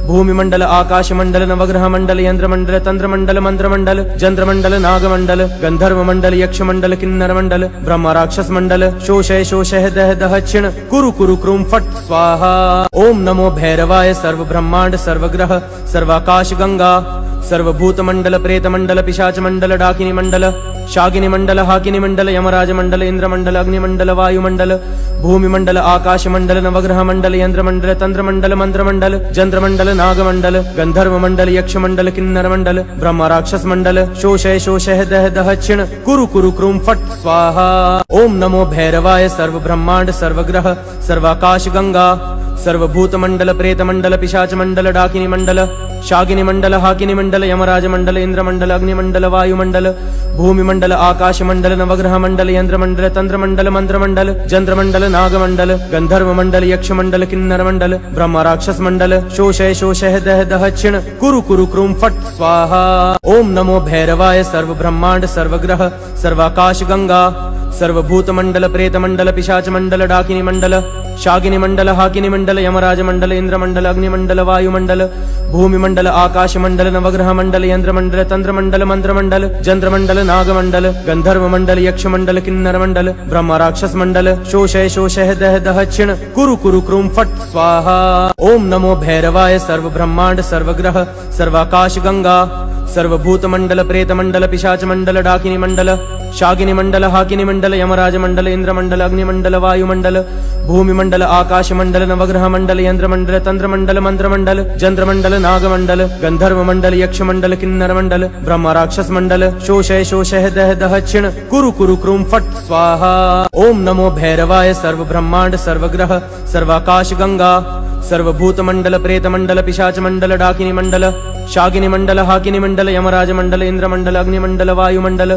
भूमिमंडल आकाशमंडल नवग्रह मंडल यंत्रमंडल तंत्रमंडल मंत्रमंडल चंद्रमंडल नागमंडल गंधर्वमंडल यक्षमंडल किन्नरमंडल ब्रह्म राक्षस मंडल शोषय शोषय दह दह क्षिण कुरु कुरु क्रूम फट स्वाहा। ओम नमो भैरवाय सर्व ब्रह्मांड सर्वग्रह सर्वाकाश गंगा सर्वभूतमंडल प्रेतमंडल पिशाचमंडल डाकिनी मंडल शागिनी मंडल हाकिनी मंडल यमराज मंडल इंद्रमंडल अग्निमंडल वायुमंडल भूमिमंडल आकाशमंडल नवग्रह मंडल यंत्रमंडल तंत्रमंडल मंत्रमंडल चंद्रमंडल नागमंडल गंधर्वमंडल यक्षमंडल किन्नरमंडल ब्रह्म राक्षस मंडल शोषय शोषय दह दह क्षिण कुरु कुरु क्रूम फट स्वाहा। ओम नमो भैरवाय सर्व ब्रह्मांड सर्वग्रह सर्वाकाश गंगा सर्वभूतमंडल प्रेतमंडल पिशाचमंडल डाकिनी मंडल शागिनी मंडल हाकिनी मंडल यमराज मंडल इंद्रमंडल अग्निमंडल वायुमंडल भूमिमंडल आकाशमंडल नवग्रह मंडल यंत्रमंडल तंत्रमंडल मंत्रमंडल चंद्रमंडल नागमंडल गंधर्वमंडल यक्षमंडल किन्नरमंडल ब्रह्म राक्षस मंडल शोषय शोषय दह दह क्षिण कुरु कुरु क्रूम फट स्वाहा। ओम नमो भैरवाय सर्व ब्रह्मांड सर्वग्रह सर्वाकाश गंगा सर्वभूतमंडल प्रेतमंडल पिशाचमंडल डाकिनी मंडल शागिनी मंडल हाकिनी मंडल यमराज मंडल इंद्रमंडल अग्निमंडल वायुमंडल भूमिमंडल आकाशमंडल नवग्रह मंडल यंत्रमंडल तंत्रमंडल मंत्रमंडल चंद्रमंडल नागमंडल गंधर्वमंडल यक्षमंडल किन्नरमंडल ब्रह्म राक्षस मंडल शोषय शोषय दह दह क्षिण कुरु कुरु क्रूम फट स्वाहा। ओम नमो भैरवाय सर्व ब्रह्मांड सर्वग्रह सर्वाकाश गंगा सर्वभूतमंडल प्रेतमंडल पिशाचमंडल डाकिनी मंडल शागिनी मंडल हाकिनी मंडल यमराज मंडल इंद्रमंडल अग्निमंडल वायुमंडल भूमिमंडल आकाशमंडल नवग्रह मंडल यंत्रमंडल तंत्रमंडल मंत्रमंडल चंद्रमंडल नागमंडल गंधर्वमंडल यक्षमंडल किन्नरमंडल ब्रह्म राक्षस मंडल शोषय शोषय दह दह क्षिण कुरु कुरु क्रूम फट स्वाहा। ओम नमो भैरवाय सर्व ब्रह्मांड सर्वग्रह सर्वाकाश गंगा सर्वभूतमंडल प्रेतमंडल पिशाचमंडल डाकिनी मंडल शागिनी मंडल हाकिनी मंडल यमराज मंडल इंद्रमंडल अग्निमंडल वायुमंडल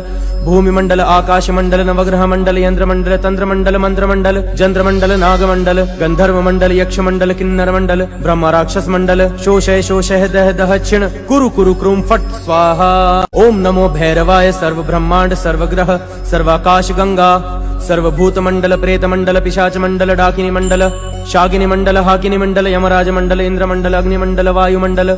भूमिमंडल आकाशमंडल नवग्रह मंडल यंत्रमंडल तंत्रमंडल मंत्रमंडल चंद्रमंडल नागमंडल गंधर्वमंडल यक्षमंडल किन्नरमंडल ब्रह्म राक्षस मंडल शोषय शोषय दह दह क्षिण कुरु कुरु क्रूम फट स्वाहा। ओम नमो भैरवाय सर्व ब्रह्मांड सर्वग्रह सर्वाकाश गंगा सर्वभूतमंडल प्रेतमंडल पिशाचमंडल डाकिनी मंडल शागिनी मंडल हाकिनी मंडल यमराज मंडल इंद्र मंडल अग्नि मंडल वायु मंडल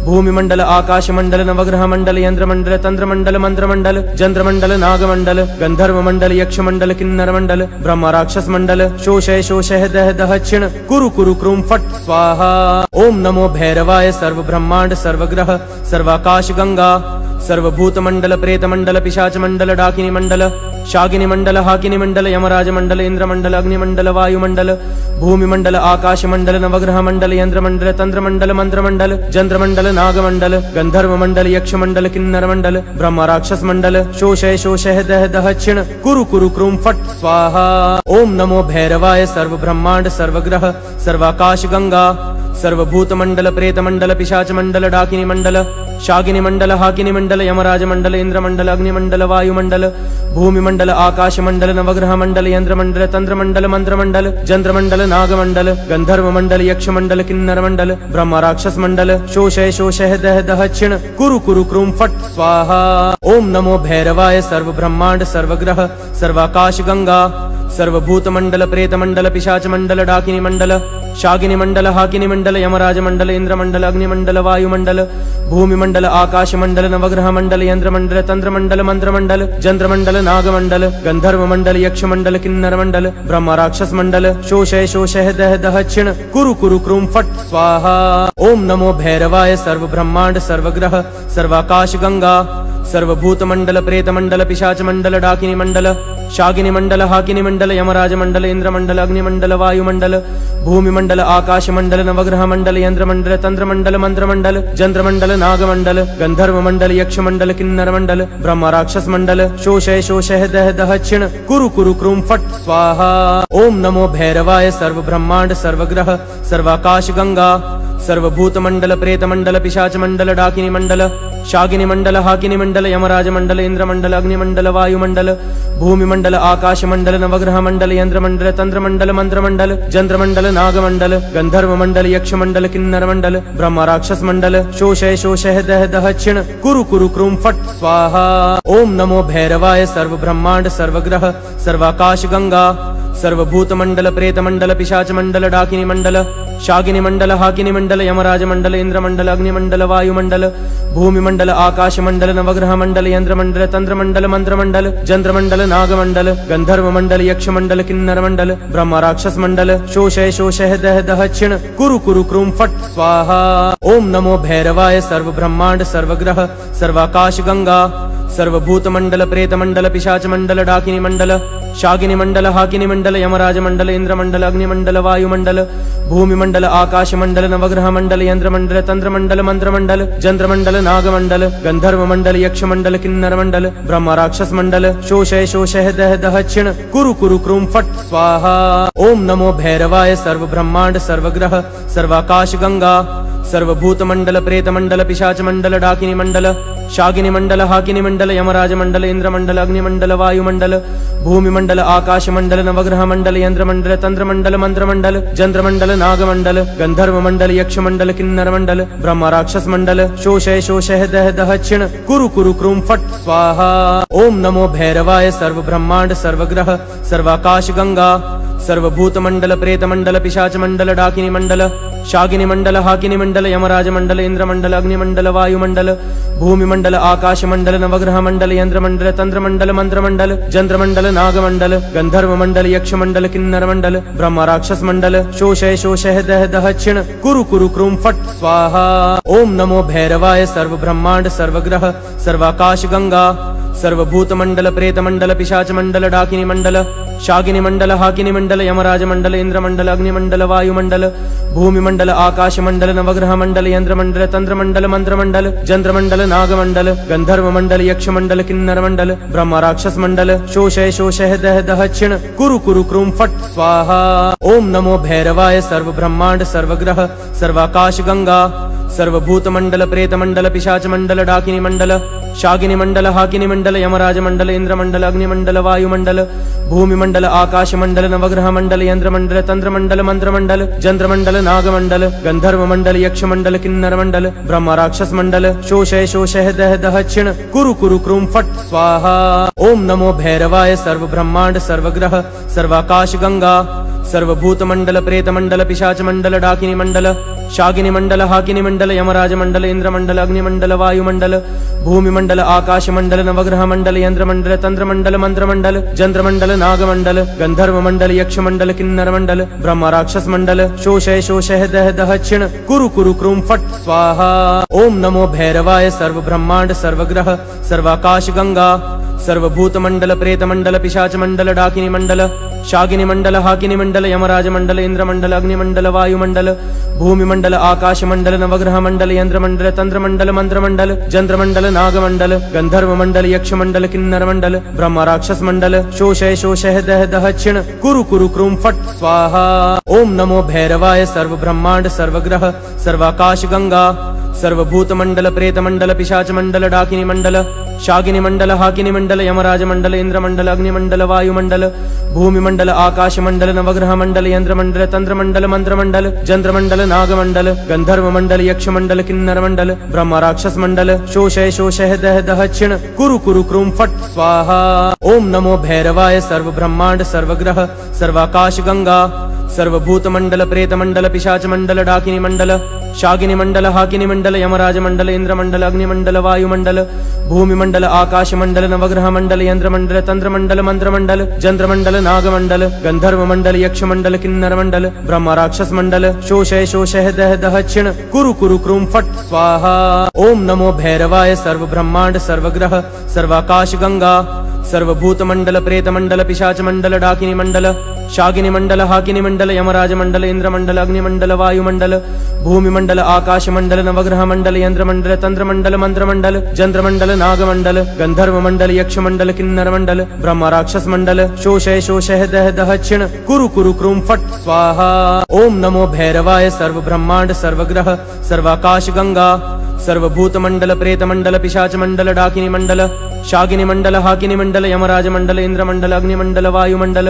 भूमि मंडल आकाश मंडल नवग्रह मंडल यंत्र मंडल तंत्र मंडल मंत्र मंडल चंद्र मंडल नाग मंडल गंधर्व मंडल यक्ष मंडल किन्नर मंडल ब्रह्म राक्षस मंडल शोषय शोषय दह दह क्षिण कुरु कुरु क्रूम फट स्वाहा। ओम नमो भैरवाय सर्व ब्रह्मांड सर्वग्रह सर्वाकाश गंगा सर्वभूत मंडल प्रेत मंडल पिशाच मंडल डाकिनी मंडल शागिनी मंडल हाकिनी मंडल यमराज मंडल इंद्र मंडल अग्नि मंडल वायु मंडल भूमि मंडल आकाश मंडल नवग्रह मंडल यंत्र मंडल तंत्र मंडल मंत्र मंडल चंद्र मंडल नाग मंडल गंधर्व मंडल यक्ष मंडल किन्नर मंडल ब्रह्म राक्षस मंडल शोषय शोषय दह दह क्षिण कुरु कुरु क्रूम फट स्वाहा। ओम नमो भैरवाय सर्व ब्रह्मांड सर्वग्रह सर्वाकाश गंगा सर्वभूत मंडल प्रेत मंडल पिशाच मंडल डाकिनी मंडल शागिनी मंडल हाकिनी मंडल यमराज मंडल इंद्र मंडल अग्नि मंडल वायु मंडल भूमि मंडल आकाश मंडल नवग्रह मंडल यंत्र मंडल तंत्र मंडल मंत्र मंडल चंद्र मंडल नाग मंडल गंधर्व मंडल यक्ष मंडल किन्नर मंडल ब्रह्म राक्षस मंडल शोषय शोषय दह दह क्षिण कुरु कुरु क्रूम फट स्वाहा। ओम नमो भैरवाय सर्व ब्रह्मांड सर्वग्रह सर्वाकाश गंगा सर्वभूत मंडल प्रेत मंडल पिशाच मंडल डाकिनी मंडल शागिनी मंडल हाकिनी मंडल यमराज मंडल इंद्र मंडल अग्नि मंडल वायु मंडल भूमि मंडल आकाश मंडल नवग्रह मंडल यंत्र मंडल तंत्र मंडल मंत्र मंडल चंद्र मंडल नाग मंडल गंधर्व मंडल यक्ष मंडल किन्नर मंडल ब्रह्म राक्षस मंडल शोषय शोषय दह दह क्षिण कुरु कुरु क्रूम फट स्वाहा। ओम नमो भैरवाय सर्व ब्रह्मांड सर्वग्रह सर्वाकाश गंगा सर्वभूत मंडल प्रेत मंडल पिशाच मंडल डाकिनी मंडल शागिनी मंडल हाकिनी मंडल यमराज मंडल इंद्र मंडल अग्नि मंडल वायु मंडल भूमि मंडल आकाश मंडल नवग्रह मंडल यंत्र मंडल तंत्र मंडल मंत्र मंडल चंद्र मंडल नाग मंडल गंधर्व मंडल यक्ष मंडल किन्नर मंडल ब्रह्म राक्षस मंडल शोषय शोषय दह दह क्षिण कुरु कुरु क्रूम फट स्वाहा। ओम नमो भैरवाय सर्व ब्रह्मांड सर्वग्रह सर्वाकाश गंगा सर्वभूत मंडल प्रेत मंडल पिशाच मंडल डाकिनी मंडल शागिनी मंडल हाकिनी मंडल यमराज मंडल इंद्र मंडल अग्नि मंडल वायु मंडल भूमि मंडल आकाश मंडल नवग्रह मंडल यंत्र मंडल तंत्र मंडल मंत्र मंडल चंद्र मंडल नाग मंडल गंधर्व मंडल यक्ष मंडल किन्नर मंडल ब्रह्म राक्षस मंडल शोषय शोषय दह दह क्षिण कुरु कुरु क्रूम फट स्वाहा। ओम नमो भैरवाय सर्व ब्रह्मांड सर्वग्रह सर्वाकाश गंगा सर्वभूत मंडल प्रेत मंडल पिशाच मंडल डाकिनी मंडल शागिनी मंडल हाकिनी मंडल यमराज मंडल इंद्र मंडल अग्नि मंडल वायु मंडल भूमि मंडल आकाश मंडल नवग्रह मंडल यंत्र मंडल तंत्र मंडल मंत्र मंडल चंद्र मंडल नाग मंडल गंधर्व मंडल यक्ष मंडल किन्नर मंडल ब्रह्म राक्षस मंडल शोषय शोषय दह दह क्षिण कुरु कुरु क्रूम फट स्वाहा। ओम नमो भैरवाय सर्व ब्रह्मांड सर्वग्रह सर्वाकाश गंगा सर्वभूत मंडल प्रेत मंडल पिशाच मंडल डाकिनी मंडल शागिनी मंडल हाकिनी मंडल यमराज मंडल इंद्र मंडल अग्नि मंडल वायु मंडल भूमि मंडल आकाश मंडल नवग्रह मंडल यंत्र मंडल तंत्र मंडल मंत्र मंडल चंद्र मंडल नाग मंडल गंधर्व मंडल यक्ष मंडल किन्नर मंडल ब्रह्म राक्षस मंडल शोषय शोषय दह दह क्षिण कुरु कुरु क्रूम फट स्वाहा। ओम नमो भैरवाय सर्व ब्रह्मांड सर्वग्रह सर्वाकाश गंगा सर्वभूत मंडल प्रेत मंडल पिशाच मंडल डाकिनी मंडल शागिनी मंडल हाकिनी मंडल यमराज मंडल इंद्र मंडल अग्नि मंडल वायु मंडल भूमि मंडल आकाश मंडल नवग्रह मंडल यंत्र मंडल तंत्र मंडल मंत्र मंडल चंद्र मंडल नाग मंडल गंधर्व मंडल यक्ष मंडल किन्नर मंडल ब्रह्म राक्षस मंडल शोषय शोषय दह दह क्षिण कुरु कुरु क्रूम फट स्वाहा। ओम नमो भैरवाय सर्व ब्रह्मांड सर्वग्रह सर्वाकाश गंगा सर्वभूत मंडल प्रेत मंडल पिशाच मंडल डाकिनी मंडल शागिनी मंडल हाकिनी मंडल यमराज मंडल इंद्र मंडल अग्नि मंडल वायु मंडल भूमि मंडल आकाश मंडल नवग्रह मंडल यंत्र मंडल तंत्र मंडल मंत्र मंडल चंद्र मंडल नाग मंडल गंधर्व मंडल यक्ष मंडल किन्नर मंडल ब्रह्म राक्षस मंडल शोषय शोषय दह दह क्षिण कुरु कुरु क्रूम फट स्वाहा। ओम नमो भैरवाय सर्व ब्रह्मांड सर्वग्रह सर्वाकाश गंगा सर्वभूत मंडल प्रेत मंडल पिशाच मंडल डाकिनी मंडल शागिनी मंडल हाकिनी मंडल यमराज मंडल इंद्र मंडल अग्नि मंडल वायु मंडल भूमि मंडल आकाश मंडल नवग्रह मंडल यंत्र मंडल तंत्र मंडल मंत्र मंडल चंद्र मंडल नाग मंडल गंधर्व मंडल यक्ष मंडल किन्नर मंडल ब्रह्म राक्षस मंडल शोषय शोषय दह दह क्षिण कुरु कुरु क्रूम फट स्वाहा। ओम नमो भैरवाय सर्व ब्रह्मांड सर्वग्रह सर्वाकाश गंगा सर्वभूत मंडल प्रेत मंडल पिशाच मंडल डाकिनी मंडल शागिनी मंडल हाकिनी मंडल यमराज मंडल इंद्र मंडल अग्नि मंडल वायु मंडल भूमि मंडल आकाश मंडल नवग्रह मंडल यंत्र मंडल तंत्र मंडल मंत्र मंडल चंद्र मंडल नाग मंडल गंधर्व मंडल यक्ष मंडल किन्नर मंडल ब्रह्म राक्षस मंडल शोषय शोषय दह दह क्षिण कुरु कुरु क्रूम फट स्वाहा। ओम नमो भैरवाय सर्व ब्रह्मांड सर्वग्रह सर्वाकाश गंगा सर्वभूतमंडल प्रेतमंडल पिशाच मंडल डाकिनी मंडल शागिनी मंडल हाकिनी मंडल यमराज मंडल इंद्र मंडल अग्निमंडल वायुमंडल भूमिमंडल आकाश मंडल नवग्रह मंडल यंत्र मंडल तंत्र मंडल मंत्र मंडल जंत्र मंडल नाग मंडल गंधर्व मंडल यक्ष मंडल किन्नर मंडल ब्रह्म राक्षस मंडल शोषय शोषय दह दह क्षिण कुरु कुरु क्रूम फट स्वाहा। ओम नमो भैरवाय सर्व ब्रह्मांड सर्वग्रह सर्वाकाश गंगा सर्वभूत मंडल प्रेत मंडल पिशाच मंडल डाकिनी मंडल शागिनी मंडल हाकिनी मंडल यमराज मंडल इंद्र मंडल अग्निमंडल वायुमंडल भूमिमंडल आकाश मंडल नवग्रह मंडल यंत्र मंडल तंत्र मंडल मंत्र मंडल जंत्र मंडल नाग मंडल गंधर्व मंडल यक्ष मंडल किन्नर मंडल ब्रह्म राक्षस मंडल शोषय शोषय दह दह क्षिण कुरु कुरु क्रूम फट स्वाहा। ओम नमो भैरवाय सर्व ब्रह्मांड सर्वग्रह सर्वाकाश गंगा सर्वभूत मंडल प्रेत मंडल पिशाच मंडल डाकिनी मंडल शागिनी मंडल हाकिनी मंडल यमराज मंडल इंद्र मंडल अग्निमंडल वायुमंडल भूमिमंडल आकाश मंडल नवग्रह मंडल यंत्र मंडल तंत्र मंडल मंत्र मंडल जंत्र मंडल नाग मंडल गंधर्व मंडल यक्ष मंडल किन्नर मंडल ब्रह्म राक्षस मंडल शोषय शोषय दह दह क्षिण कुरु कुरु क्रूम फट स्वाहा। ओम नमो भैरवाय सर्व ब्रह्मांड सर्वग्रह सर्वाकाश गंगा सर्वभूत मंडल प्रेत मंडल पिशाच मंडल डाकिनी मंडल शागिनी मंडल हाकिनी मंडल यमराज मंडल इंद्र मंडल अग्निमंडल वायुमंडल भूमिमंडल आकाश मंडल नवग्रह मंडल यंत्र मंडल तंत्र मंडल मंत्र मंडल जंत्र मंडल नाग मंडल गंधर्व मंडल यक्ष मंडल किन्नर मंडल ब्रह्म राक्षस मंडल शोषय शोषय दह दह क्षिण कुरु कुरु क्रूम फट स्वाहा। ओम नमो भैरवाय सर्व ब्रह्मांड सर्वग्रह सर्वाकाश गंगा सर्वभूत मंडल प्रेत मंडल पिशाच मंडल डाकिनी मंडल शागिनी मंडल हाकिनी मंडल यमराज मंडल इंद्र मंडल अग्निमंडल वायुमंडल भूमिमंडल आकाश मंडल नवग्रह मंडल यंत्र मंडल तंत्र मंडल मंत्र मंडल जंत्र मंडल नाग मंडल गंधर्व मंडल यक्ष मंडल किन्नर मंडल ब्रह्म राक्षस मंडल शोषय शोषय दह दह क्षिण कुरु कुरु क्रूम फट स्वाहा। ओम नमो भैरवाय सर्व ब्रह्मांड सर्वग्रह सर्वाकाश गंगा सर्वभूत मंडल प्रेत मंडल पिशाच मंडल डाकिनी मंडल शागिनी मंडल हाकिनी मंडल यमराज मंडल इंद्र मंडल अग्निमंडल वायुमंडल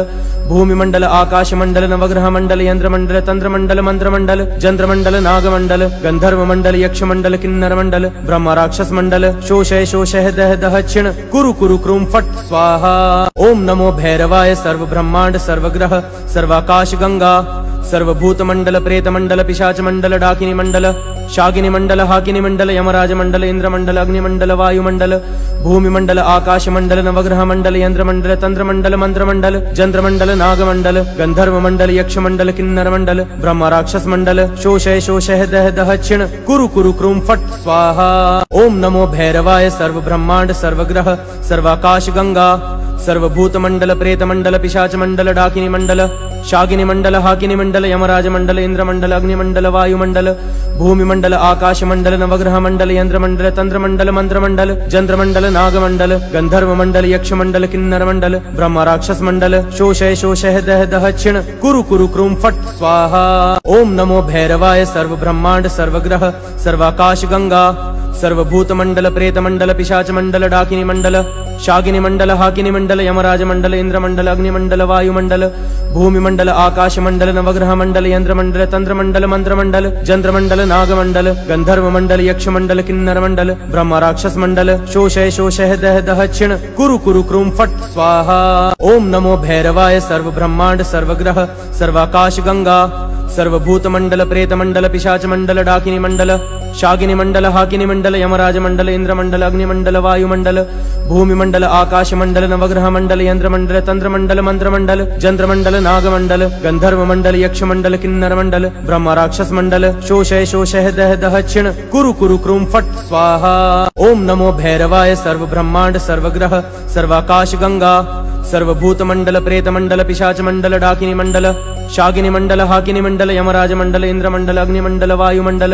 भूमिमंडल आकाश मंडल नवग्रह मंडल यंत्र मंडल तंत्र मंडल मंत्र मंडल जंत्र मंडल नाग मंडल गंधर्व मंडल यक्ष मंडल किन्नर मंडल ब्रह्म राक्षस मंडल शोषय शोषय दह दह क्षिण कुरु कुरु क्रूम फट स्वाहा। ओम नमो भैरवाय सर्व ब्रह्मांड सर्वग्रह सर्वाकाश गंगा सर्वभूत मंडल प्रेत मंडल पिशाच मंडल डाकिनी मंडल शागिनी मंडल हाकिनी मंडल यमराज मंडल इंद्र मंडल अग्निमंडल वायुमंडल भूमिमंडल आकाश मंडल नवग्रह मंडल यंत्र मंडल तंत्र मंडल मंत्र मंडल जंत्र मंडल नाग मंडल गंधर्व मंडल यक्ष मंडल किन्नर मंडल ब्रह्म राक्षस मंडल शोषय शोषय दह दह क्षिण कुरु कुरु क्रूम फट स्वाहा। ओम नमो भैरवाय सर्व ब्रह्मांड सर्वग्रह सर्वाकाश गंगा सर्वभूत मंडल प्रेत मंडल पिशाच मंडल डाकिनी मंडल शागिनी मंडल हाकिनी मंडल यमराज मंडल इंद्र मंडल अग्निमंडल वायुमंडल भूमिमंडल आकाश मंडल नवग्रह मंडल यंत्र मंडल तंत्र मंडल मंत्र मंडल जंत्र मंडल नाग मंडल गंधर्व मंडल यक्ष मंडल किन्नर मंडल ब्रह्म राक्षस मंडल शोषय शोषय दह दह क्षिण कुरु कुरु क्रूम फट स्वाहा। ओम नमो भैरवाय सर्व ब्रह्मांड सर्वग्रह सर्वाकाश गंगा सर्वभूत मंडल प्रेत मंडल पिशाच मंडल डाकिनी मंडल शागिनी मंडल हाकिनी मंडल यमराज मंडल इंद्र मंडल अग्निमंडल वायुमंडल भूमिमंडल आकाश मंडल नवग्रह मंडल यंत्र मंडल तंत्र मंडल मंत्र मंडल जंत्र मंडल नाग मंडल गंधर्व मंडल यक्ष मंडल किन्नर मंडल ब्रह्म राक्षस मंडल शोषय शोषय दह दह क्षिण कुरु कुरु क्रूम फट स्वाहा। ओम नमो भैरवाय सर्व ब्रह्मांड सर्वग्रह सर्वाकाश गंगा सर्वभूत मंडल प्रेत मंडल पिशाच मंडल डाकिनी मंडल शागिनी मंडल हाकिनी मंडल यमराज मंडल इंद्र मंडल अग्निमंडल वायुमंडल भूमिमंडल आकाश मंडल नवग्रह मंडल यंत्र मंडल तंत्र मंडल मंत्र मंडल जंत्र मंडल नाग मंडल गंधर्व मंडल यक्ष मंडल किन्नर मंडल ब्रह्म राक्षस मंडल शोषय शोषय दह दह क्षिण कुरु कुरु क्रूम फट स्वाहा। ओम नमो भैरवाय सर्व ब्रह्मांड सर्वग्रह सर्वाकाश गंगा सर्वभूत मंडल प्रेत मंडल पिशाच मंडल डाकिनी मंडल शागिनी मंडल हाकिनी मंडल यमराज मंडल इंद्र मंडल अग्निमंडल वायुमंडल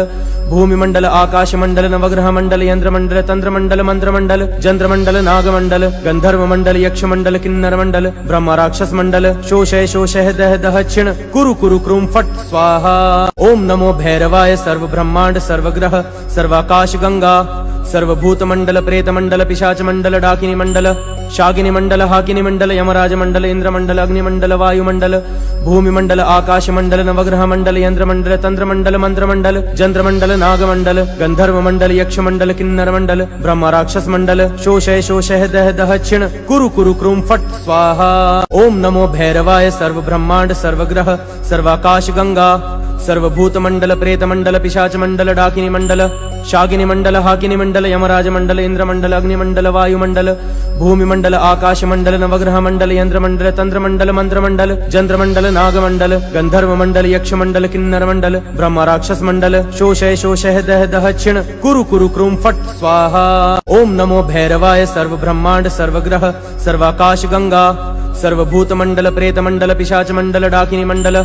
भूमिमंडल आकाश मंडल नवग्रह मंडल यंत्र मंडल तंत्र मंडल मंत्र मंडल जंत्र मंडल नाग मंडल गंधर्व मंडल यक्ष मंडल किन्नर मंडल ब्रह्म राक्षस मंडल शोषय शोषय दह दह क्षिण कुरु कुरु क्रूम फट स्वाहा। ओम नमो भैरवाय सर्व ब्रह्मांड सर्वग्रह सर्वाकाश गंगा सर्वभूत मंडल प्रेत मंडल पिशाच मंडल डाकिनी मंडल शागिनी मंडल हाकिनी मंडल यमराज मंडल इंद्र मंडल अग्नि मंडल वायु मंडल भूमि मंडल आकाश मंडल नवग्रह मंडल यंत्र मंडल तंत्र मंडल मंत्र मंडल चंद्र मंडल नाग मंडल गंधर्व मंडल यक्ष मंडल किन्नर मंडल ब्रह्म राक्षस मंडल शोषय शोषय दह दह क्षिण कुरु कुरु क्रूम फट स्वाहा। ओम नमो भैरवाय सर्व ब्रह्मांड सर्वग्रह सर्वाकाश गंगा सर्वभूत मंडल प्रेत मंडल पिशाच मंडल डाकिनी मंडल शागिनी मंडल हाकिनी मंडल यमराज मंडल इंद्र मंडल अग्नि मंडल वायु मंडल भूमि मंडल आकाश मंडल नवग्रह मंडल यंत्र मंडल तंत्र मंडल मंत्र मंडल चंद्र मंडल नाग मंडल गंधर्व मंडल यक्ष मंडल किन्नर मंडल ब्रह्म राक्षस मंडल शोषय शोषय दह दह क्षिण कुरु कुरु क्रूम फट स्वाहा। ओम नमो भैरवाय सर्व ब्रह्मांड सर्वग्रह सर्वाकाश गंगा सर्वभूत मंडल प्रेत मंडल पिशाच मंडल डाकिनी मंडल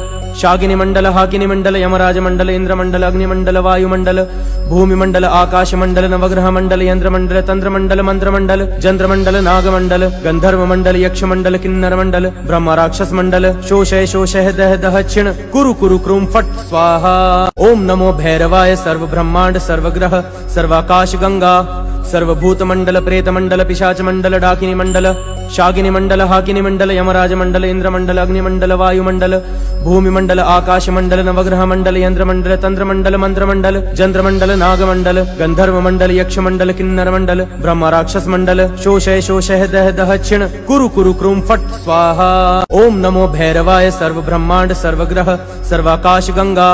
शागिनी मंडल हाकिनी मंडल यमराज मंडल इंद्र मंडल अग्नि मंडल वायु मंडल भूमि मंडल आकाश मंडल नवग्रह मंडल यंत्र मंडल तंत्र मंडल मंत्र मंडल चंद्र मंडल नाग मंडल गंधर्व मंडल यक्ष मंडल किन्नर मंडल ब्रह्म राक्षस मंडल शोषय शोषय दह दह क्षिण कुरु कुरु क्रूम फट स्वाहा। ओम नमो भैरवाय सर्व ब्रह्मांड सर्वग्रह सर्वाकाश गंगा सर्वभूत मंडल प्रेत मंडल पिशाच मंडल डाकिनी मंडल शागिनी मंडल हाकिनी मंडल यमराज मंडल इंद्र मंडल अग्नि मंडल वायु मंडल भूमि मंडल आकाश मंडल नवग्रह मंडल यंत्र मंडल तंत्र मंडल मंत्र मंडल चंद्र मंडल नाग मंडल गंधर्व मंडल यक्ष मंडल किन्नर मंडल ब्रह्म राक्षस मंडल शोषय शोषय दह दह क्षिण कुरु कुरु क्रूम फट स्वाहा। ओम नमो भैरवाय सर्व ब्रह्मांड सर्वग्रह सर्वाकाश गंगा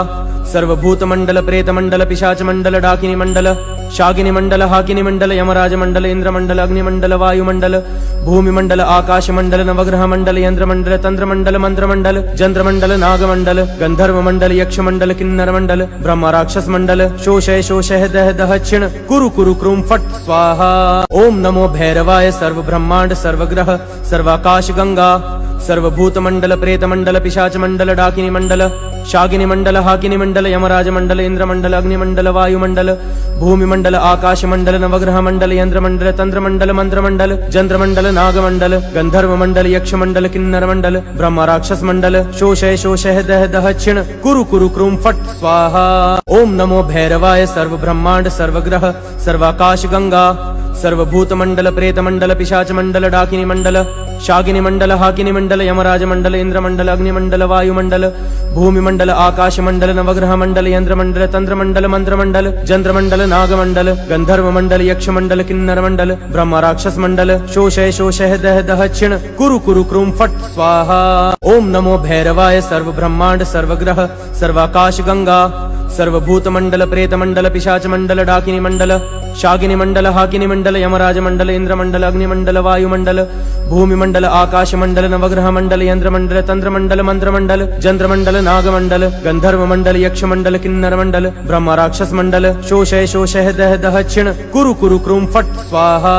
सर्वभूत मंडल प्रेत मंडल पिशाच मंडल डाकिनी मंडल शागिनी मंडल हाकिनी मंडल यमराज मंडल इंद्र मंडल अग्नि मंडल वायु मंडल भूमि मंडल आकाश मंडल नवग्रह मंडल यंत्र मंडल तंत्र मंडल मंत्र मंडल चंद्र मंडल नाग मंडल गंधर्व मंडल यक्ष मंडल किन्नर मंडल ब्रह्म राक्षस मंडल शोषय शोषय दह दह क्षिण कुरु कुरु क्रूम फट स्वाहा। ओम नमो भैरवाय सर्व ब्रह्मांड सर्वग्रह सर्वाकाश गंगा सर्वभूत मंडल प्रेत मंडल पिशाच मंडल डाकिनी मंडल शागिनी मंडल हाकिनी मंडल यमराज मंडल इंद्र मंडल अग्नि मंडल वायु मंडल भूमि मंडल आकाश मंडल नवग्रह मंडल यंत्र मंडल तंत्र मंडल मंत्र मंडल चंद्र मंडल नाग मंडल गंधर्व मंडल यक्ष मंडल किन्नर मंडल ब्रह्म राक्षस मंडल शोषय शोषय दह दह क्षिण कुरु कुरु क्रूम फट स्वाहा। ओम नमो भैरवाय सर्व ब्रह्मांड सर्वग्रह सर्वाकाश गंगा सर्वभूत मंडल प्रेत मंडल पिशाच मंडल डाकिनी मंडल शागिनी मंडल हाकिनी मंडल यमराज मंडल इंद्र मंडल अग्नि मंडल वायु मंडल भूमि मंडल आकाश मंडल नवग्रह मंडल यंत्र मंडल तंत्र मंडल मंत्र मंडल चंद्र मंडल नाग मंडल गंधर्व मंडल यक्ष मंडल किन्नर मंडल ब्रह्म राक्षस मंडल शोषय शोषय दह दह क्षिण कुरु कुरु क्रूम फट स्वाहा। ओम नमो भैरवाय सर्व ब्रह्मांड सर्वग्रह सर्वाकाश गंगा सर्वभूत मंडल प्रेत मंडल पिशाच मंडल डाकिनी मंडल शागिनी मंडल हाकिनी मंडल यमराज मंडल इंद्र मंडल अग्नि मंडल वायु मंडल भूमि मंडल आकाश मंडल नवग्रह मंडल यंत्र मंडल तंत्र मंडल मंत्र मंडल चंद्र मंडल नाग मंडल गंधर्व मंडल यक्ष मंडल किन्नर मंडल ब्रह्म राक्षस मंडल शोषय शोषय दह दह क्षिण कुरु कुरु क्रूम फट स्वाहा।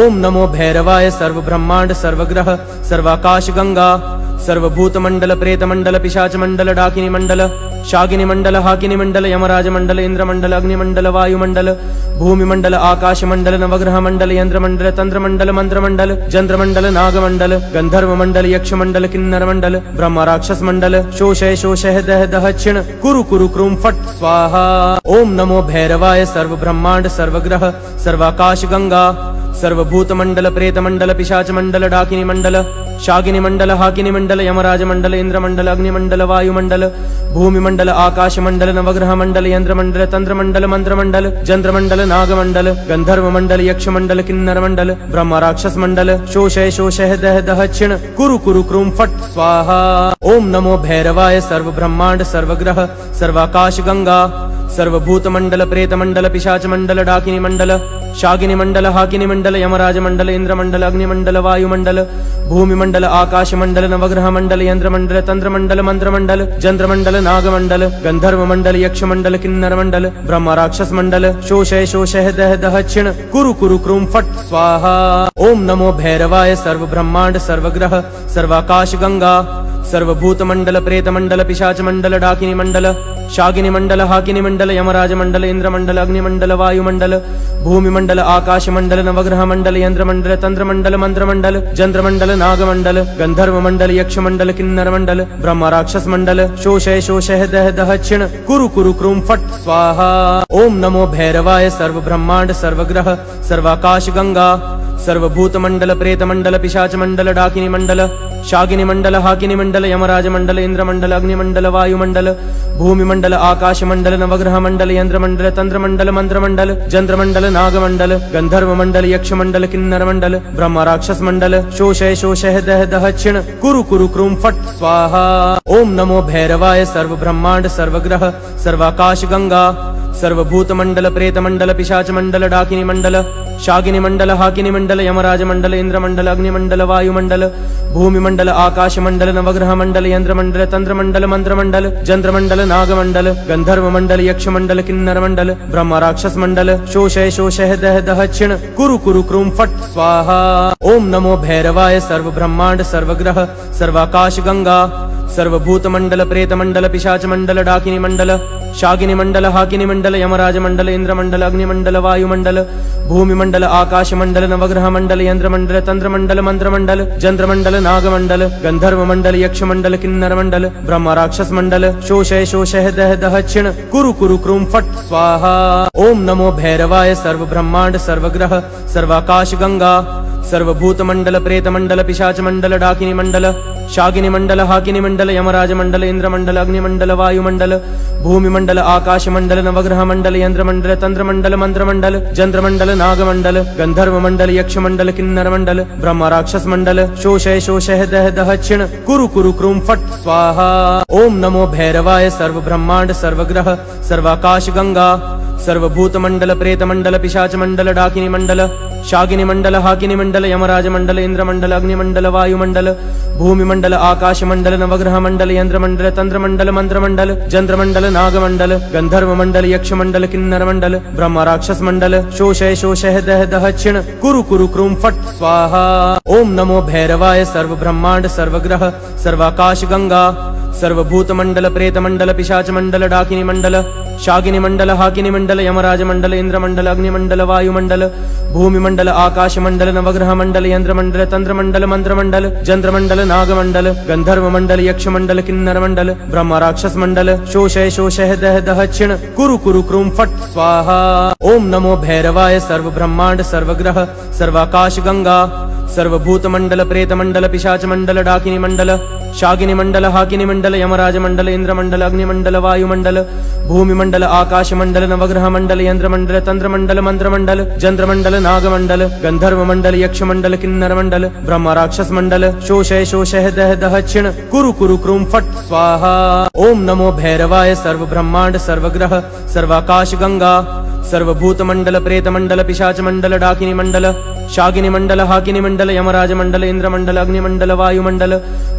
ओम नमो भैरवाय सर्व ब्रह्मांड सर्वग्रह सर्वाकाश गंगा सर्वभूत मंडल प्रेत मंडल पिशाच मंडल डाकिनी मंडल शागिनी मंडल हाकिनी मंडल यमराज मंडल इंद्र मंडल अग्नि मंडल वायु मंडल भूमि मंडल आकाश मंडल नवग्रह मंडल यंत्र मंडल तंत्र मंडल मंत्र मंडल चंद्र मंडल नाग मंडल गंधर्व मंडल यक्ष मंडल किन्नर मंडल ब्रह्म राक्षस मंडल शोषय शोषय दह दह क्षिण कुरु कुरु क्रूम फट स्वाहा। ओम नमो भैरवाय सर्व ब्रह्मांड सर्वग्रह सर्वाकाश गंगा सर्वभूत मंडल प्रेत मंडल पिशाच मंडल डाकिनी मंडल शागिनी मंडल हाकिनी मंडल यमराज मंडल इंद्र मंडल अग्नि मंडल वायु मंडल भूमि मंडल आकाश मंडल नवग्रह मंडल यंत्र मंडल तंत्र मंडल मंत्र मंडल चंद्र मंडल नाग मंडल गंधर्व मंडल यक्ष मंडल किन्नर मंडल ब्रह्म राक्षस मंडल शोषय शोषय दह दह क्षिण कुरु कुरु क्रूम फट स्वाहा। ओम नमो भैरवाय सर्व ब्रह्मांड सर्वग्रह सर्वाकाश गंगा सर्वभूत मंडल प्रेत मंडल पिशाच मंडल डाकिनी मंडल शागिनी मंडल हाकिनी मंडल यमराज मंडल इंद्र मंडल अग्नि मंडल वायु मंडल भूमि मंडल आकाश मंडल नवग्रह मंडल यंत्र मंडल तंत्र मंडल मंत्र मंडल चंद्र मंडल नाग मंडल गंधर्व मंडल यक्ष मंडल किन्नर मंडल ब्रह्म राक्षस मंडल शोषय शोषय दह दह क्षिण कुरु कुरु क्रूम फट स्वाहा। ओम नमो भैरवाय सर्व ब्रह्मांड सर्वग्रह सर्वाकाश गंगा सर्वभूत मंडल प्रेत मंडल पिशाच मंडल डाकिनी मंडल शागिनी मंडल हाकिनी मंडल यमराज मंडल इंद्र मंडल अग्नि मंडल वायु मंडल भूमि मंडल आकाश मंडल नवग्रह मंडल यंत्र मंडल तंत्र मंडल मंत्र मंडल चंद्र मंडल नाग मंडल गंधर्व मंडल यक्ष मंडल किन्नर मंडल ब्रह्म राक्षस मंडल शोषय शोषय दह दह क्षिण कुरु कुरु क्रूम फट स्वाहा। ओम नमो भैरवाय सर्व ब्रह्मांड सर्वग्रह सर्वाकाश गंगा सर्वभूतमण्डल प्रेतमण्डल पिशाचमण्डल डाकिनी मण्डल शागिनी मण्डल हाकिनी मण्डल यमराज मण्डल इन्द्रमण्डल अग्निमण्डल वायुमण्डल भूमिमण्डल आकाशमण्डल नवग्रहमण्डल यन्द्रमण्डल तन्त्रमण्डल मन्त्रमण्डल चन्द्रमण्डल नागमण्डल गन्धर्वमण्डल यक्षमण्डल किन्नरमण्डल ब्रह्म राक्षसमण्डल शोषय शोषय दह दह क्षिण कुरु कुरु क्रूं फट् स्वाहा। ओम नमो भैरवाय सर्वब्रह्माण्ड सर्वग्रह सर्वाकाश गंगा सर्वभूतमण्डल प्रेतमण्डल पिशाचमण्डल डाकिनी मण्डल शागिनी मण्डल हाकिनी मण्डल यमराज मण्डल इन्द्रमण्डल अग्निमण्डल वायुमण्डल भूमिमण्डल आकाशमण्डल नवग्रहमण्डल यन्द्रमण्डल तन्त्रमण्डल मन्त्रमण्डल चन्द्रमण्डल नागमण्डल गन्धर्वमण्डल यक्षमण्डल किन्नरमण्डल ब्रह्म राक्षसमण्डल शोषय शोषय दह दह क्षिण कुरु कुरु क्रूं फट् स्वाहा। ओम नमो भैरवाय सर्वब्रह्माण्ड सर्वग्रह सर्वाकाश गंगा सर्वभूतमण्डल प्रेतमण्डल पिशाचमण्डल डाकिनी मण्डल शागिनी मण्डल हाकिनी मण्डल यमराज मण्डल इन्द्रमण्डल अग्निमण्डल वायुमण्डल भूमिमण्डल आकाशमण्डल नवग्रहमण्डल यन्द्रमण्डल तन्त्रमण्डल मन्त्रमण्डल चन्द्रमण्डल नागमण्डल गन्धर्वमण्डल यक्षमण्डल किन्नरमण्डल ब्रह्म राक्षसमण्डल शोषय शोषय दह दह क्षिण कुरु कुरु क्रूं फट् स्वाहा। ओम नमो भैरवाय सर्वब्रह्माण्ड सर्वग्रह सर्वाकाश गंगा सर्वभूतमण्डल प्रेतमण्डल पिशाचमण्डल डाकिनी मण्डल शागिनी मण्डल हाकिनी मण्डल यमराज मण्डल इन्द्रमण्डल अग्निमण्डल वायुमण्डल भूमिमण्डल आकाशमण्डल नवग्रहमण्डल यन्द्रमण्डल तन्त्रमण्डल मन्त्रमण्डल चन्द्रमण्डल नागमण्डल गन्धर्वमण्डल यक्षमण्डल किन्नरमण्डल ब्रह्म राक्षसमण्डल शोषय शोषय दह दह क्षिण कुरु कुरु क्रूं फट् स्वाहा। ओम नमो भैरवाय सर्वब्रह्माण्ड सर्वग्रह सर्वाकाश गंगा सर्वभूतमण्डल प्रेतमण्डल पिशाचमण्डल डाकिनी मण्डल शागिनी मण्डल हाकिनी मण्डल यमराज मण्डल इन्द्रमण्डल अग्निमण्डल वायुमण्डल भूमिमण्डल आकाशमण्डल नवग्रहमण्डल यन्द्रमण्डल तन्त्रमण्डल मन्त्रमण्डल चन्द्रमण्डल नागमण्डल गन्धर्वमण्डल यक्षमण्डल किन्नरमण्डल ब्रह्म राक्षसमण्डल शोषय शोषय दह दह क्षिण कुरु कुरु क्रूं फट् स्वाहा। ओम नमो भैरवाय सर्वब्रह्माण्ड सर्वग्रह सर्वाकाश गंगा सर्वभूतमण्डल प्रेतमण्डल पिशाचमण्डल डाकिनी मण्डल शागिनी मण्डल हाकिनी मण्डल यमराज मण्डल इन्द्रमण्डल अग्निमण्डल वायुमण्डल भूमिमण्डल आकाशमण्डल नवग्रहमण्डल यन्द्रमण्डल तन्त्रमण्डल मन्त्रमण्डल चन्द्रमण्डल नागमण्डल गन्धर्वमण्डल यक्षमण्डल किन्नरमण्डल ब्रह्म राक्षसमण्डल शोषय शोषय दह दह क्षिण कुरु कुरु क्रूं फट् स्वाहा। ओम नमो भैरवाय सर्वब्रह्माण्ड सर्वग्रह सर्वाकाश गंगा सर्वभूतमण्डल प्रेतमण्डल पिशाचमण्डल डाकिनी मण्डल शागिनी मण्डल हाकिनी मण्डल यमराज मण्डल इन्द्रमण्डल अग्निमण्डल वायुमण्डल भूमिमण्डल आकाशमण्डल नवग्रहमण्डल यन्द्रमण्डल तन्त्रमण्डल मन्त्रमण्डल चन्द्रमण्डल नागमण्डल गन्धर्वमण्डल यक्षमण्डल किन्नरमण्डल ब्रह्म राक्षसमण्डल शोषय शोषय दह दह क्षिण कुरु कुरु क्रूं फट् स्वाहा। ओम नमो भैरवाय सर्वब्रह्माण्ड सर्वग्रह सर्वाकाश गंगा सर्वभूतमण्डल प्रेतमण्डल पिशाचमण्डल डाकिनी मण्डल शागिनी मण्डल हाकिनी मण्डल यमराज मण्डल इन्द्रमण्डल अग्निमण्डल वायुमण्डल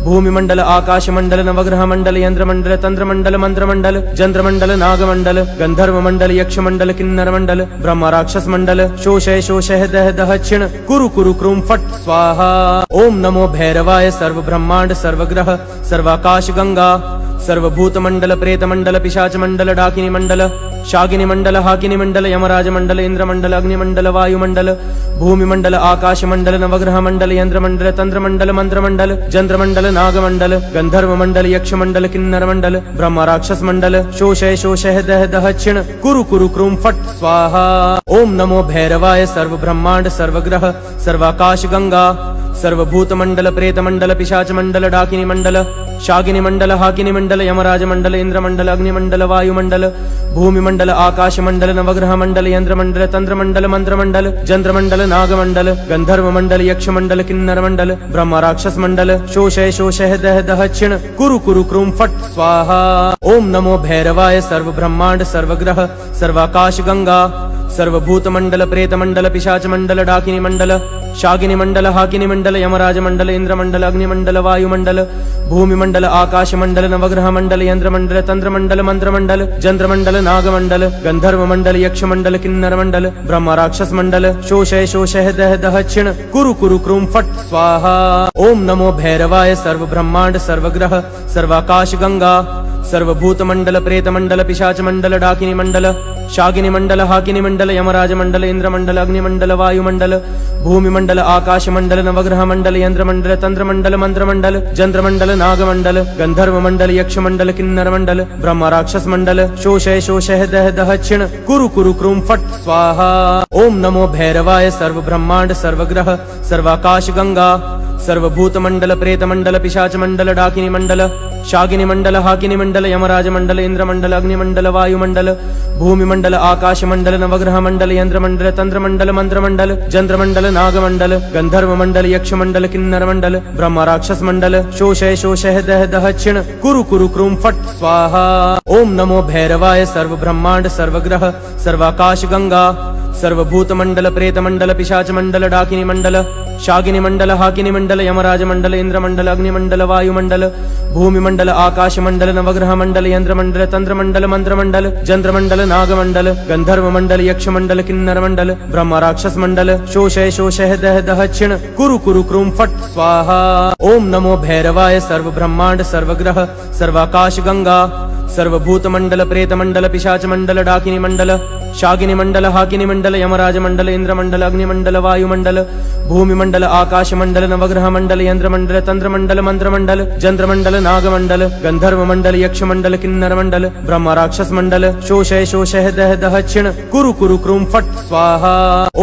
भूमिमण्डल आकाशमण्डल नवग्रहमण्डल यन्द्रमण्डल तन्त्रमण्डल मन्त्रमण्डल चन्द्रमण्डल नागमण्डल गन्धर्वमण्डल यक्षमण्डल किन्नरमण्डल ब्रह्म राक्षसमण्डल शोषय शोषय दह दह क्षिण कुरु कुरु क्रूं फट् स्वाहा। ओम नमो भैरवाय सर्वब्रह्माण्ड सर्वग्रह सर्वाकाश गंगा सर्वभूतमण्डल प्रेतमण्डल पिशाचमण्डल डाकिनी मण्डल शागिनी मण्डल हाकिनी मण्डल यमराज मण्डल इन्द्रमण्डल अग्निमण्डल वायुमण्डल भूमिमण्डल आकाशमण्डल नवग्रहमण्डल यन्द्रमण्डल तन्त्रमण्डल मन्त्रमण्डल चन्द्रमण्डल नागमण्डल गन्धर्वमण्डल यक्षमण्डल किन्नरमण्डल ब्रह्म राक्षसमण्डल शोषय शोषय दह दह क्षिण कुरु कुरु क्रूं फट् स्वाहा। ओम नमो भैरवाय सर्वब्रह्माण्ड सर्वग्रह सर्वाकाश गंगा सर्वभूतमण्डल प्रेतमण्डल पिशाचमण्डल डाकिनी मण्डल शागिनी मण्डल हाकिनी मण्डल यमराज मण्डल इन्द्रमण्डल अग्निमण्डल वायुमण्डल भूमिमण्डल आकाशमण्डल नवग्रहमण्डल यन्द्रमण्डल तन्त्रमण्डल मन्त्रमण्डल चन्द्रमण्डल नागमण्डल गन्धर्वमण्डल यक्षमण्डल किन्नरमण्डल ब्रह्म राक्षसमण्डल शोषय शोषय दह दह क्षिण कुरु कुरु क्रूं फट् स्वाहा। ओम नमो भैरवाय सर्वब्रह्माण्ड सर्वग्रह सर्वाकाश गंगा सर्वभूतमण्डल प्रेतमण्डल पिशाचमण्डल डाकिनी मण्डल शागिनी मण्डल हाकिनी मण्डल यमराज मण्डल इन्द्रमण्डल अग्निमण्डल वायुमण्डल भूमिमण्डल आकाशमण्डल नवग्रहमण्डल यन्द्रमण्डल तन्त्रमण्डल मन्त्रमण्डल चन्द्रमण्डल नागमण्डल गन्धर्वमण्डल यक्षमण्डल किन्नरमण्डल ब्रह्म राक्षसमण्डल शोषय शोषय दह दह क्षिण कुरु कुरु क्रूं फट् स्वाहा। ओम नमो भैरवाय सर्वब्रह्माण्ड सर्वग्रह सर्वाकाश गंगा सर्वभूतमण्डल प्रेतमण्डल पिशाचमण्डल डाकिनीमण्डल शाकिनीमण्डल हाकिनीमण्डल यमराजमण्डल इन्द्रमण्डल अग्निमण्डल वायुमण्डल भूमिमण्डल आकाशमण्डल नवग्रहमण्डल यन्त्रमण्डल तन्त्रमण्डल मन्त्रमण्डल जन्त्रमण्डल नागमण्डल गन्धर्वमण्डल यक्षमण्डल किन्नरमण्डल ब्रह्मराक्षसमण्डल शोषय शोषय दह दह क्षिण कुरु कुरु क्रूं फट् स्वाहा। ओम नमो भैरवाय सर्वब्रह्माण्ड सर्वग्रह सर्वाकाश गंगा सर्वभूतमण्डल प्रेतमण्डल पिशाचमण्डल डाकिनीमण्डल शाकिनीमण्डल हाकिनीमण्डल यमराजमण्डल इन्द्रमण्डल अग्निमण्डल वायुमण्डल भूमिमण्डल आकाशमण्डल नवग्रहमण्डल यन्त्रमण्डल तन्त्रमण्डल मन्त्रमण्डल जन्त्रमण्डल नागमण्डल गन्धर्वमण्डल यक्षमण्डल किन्नरमण्डल ब्रह्मराक्षसमण्डल शोषय शोषय दह दह क्षिण कुरु कुरु क्रूं फट् स्वाहा। ओम नमो भैरवाय सर्वब्रह्माण्ड सर्वग्रह सर्वाकाश गंगा सर्वभूतमण्डल प्रेतमण्डल पिशाचमण्डल डाकिनीमण्डल शाकिनीमण्डल हाकिनीमण्डल यमराजमण्डल इन्द्रमण्डल अग्निमण्डल वायुमण्डल भूमिमण्डल आकाशमण्डल नवग्रहमण्डल यन्त्रमण्डल तन्त्रमण्डल मन्त्रमण्डल जन्त्रमण्डल नागमण्डल गन्धर्वमण्डल यक्षमण्डल किन्नरमण्डल ब्रह्मराक्षसमण्डल शोषय शोषय दह दह क्षिण कुरु कुरु क्रूं फट् स्वाहा। ओम नमो भैरवाय सर्वब्रह्माण्ड सर्वग्रह सर्वाकाश गंगा सर्वभूतमण्डल प्रेतमण्डल पिशाचमण्डल डाकिनीमण्डल शाकिनीमण्डल हाकिनीमण्डल यमराजमण्डल इन्द्रमण्डल अग्निमण्डल वायुमण्डल भूमिमण्डल आकाशमण्डल नवग्रहमण्डल यन्त्रमण्डल तन्त्रमण्डल मन्त्रमण्डल जन्त्रमण्डल नागमण्डल गन्धर्वमण्डल यक्षमण्डल किन्नरमण्डल ब्रह्मराक्षसमण्डल शोषय शोषय दह दह क्षिण कुरु कुरु क्रूं फट् स्वाहा।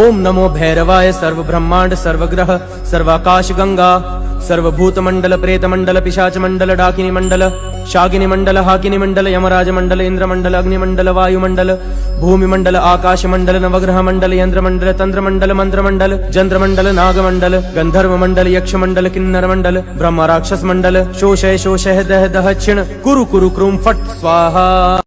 ओम नमो भैरवाय सर्वब्रह्माण्ड सर्वग्रह सर्वाकाश गंगा सर्वभूतमण्डल प्रेतमण्डल पिशाचमण्डल डाकिनीमण्डल शाकिनीमण्डल हाकिनीमण्डल यमराजमण्डल इन्द्रमण्डल अग्निमण्डल वायुमण्डल भूमिमण्डल आकाशमण्डल नवग्रहमण्डल यन्त्रमण्डल तन्त्रमण्डल मन्त्रमण्डल जन्त्रमण्डल नागमण्डल गन्धर्वमण्डल यक्षमण्डल किन्नरमण्डल ब्रह्मराक्षसमण्डल शोषय शोषय दह दह क्षिण कुरु कुरु क्रूं फट् स्वाहा।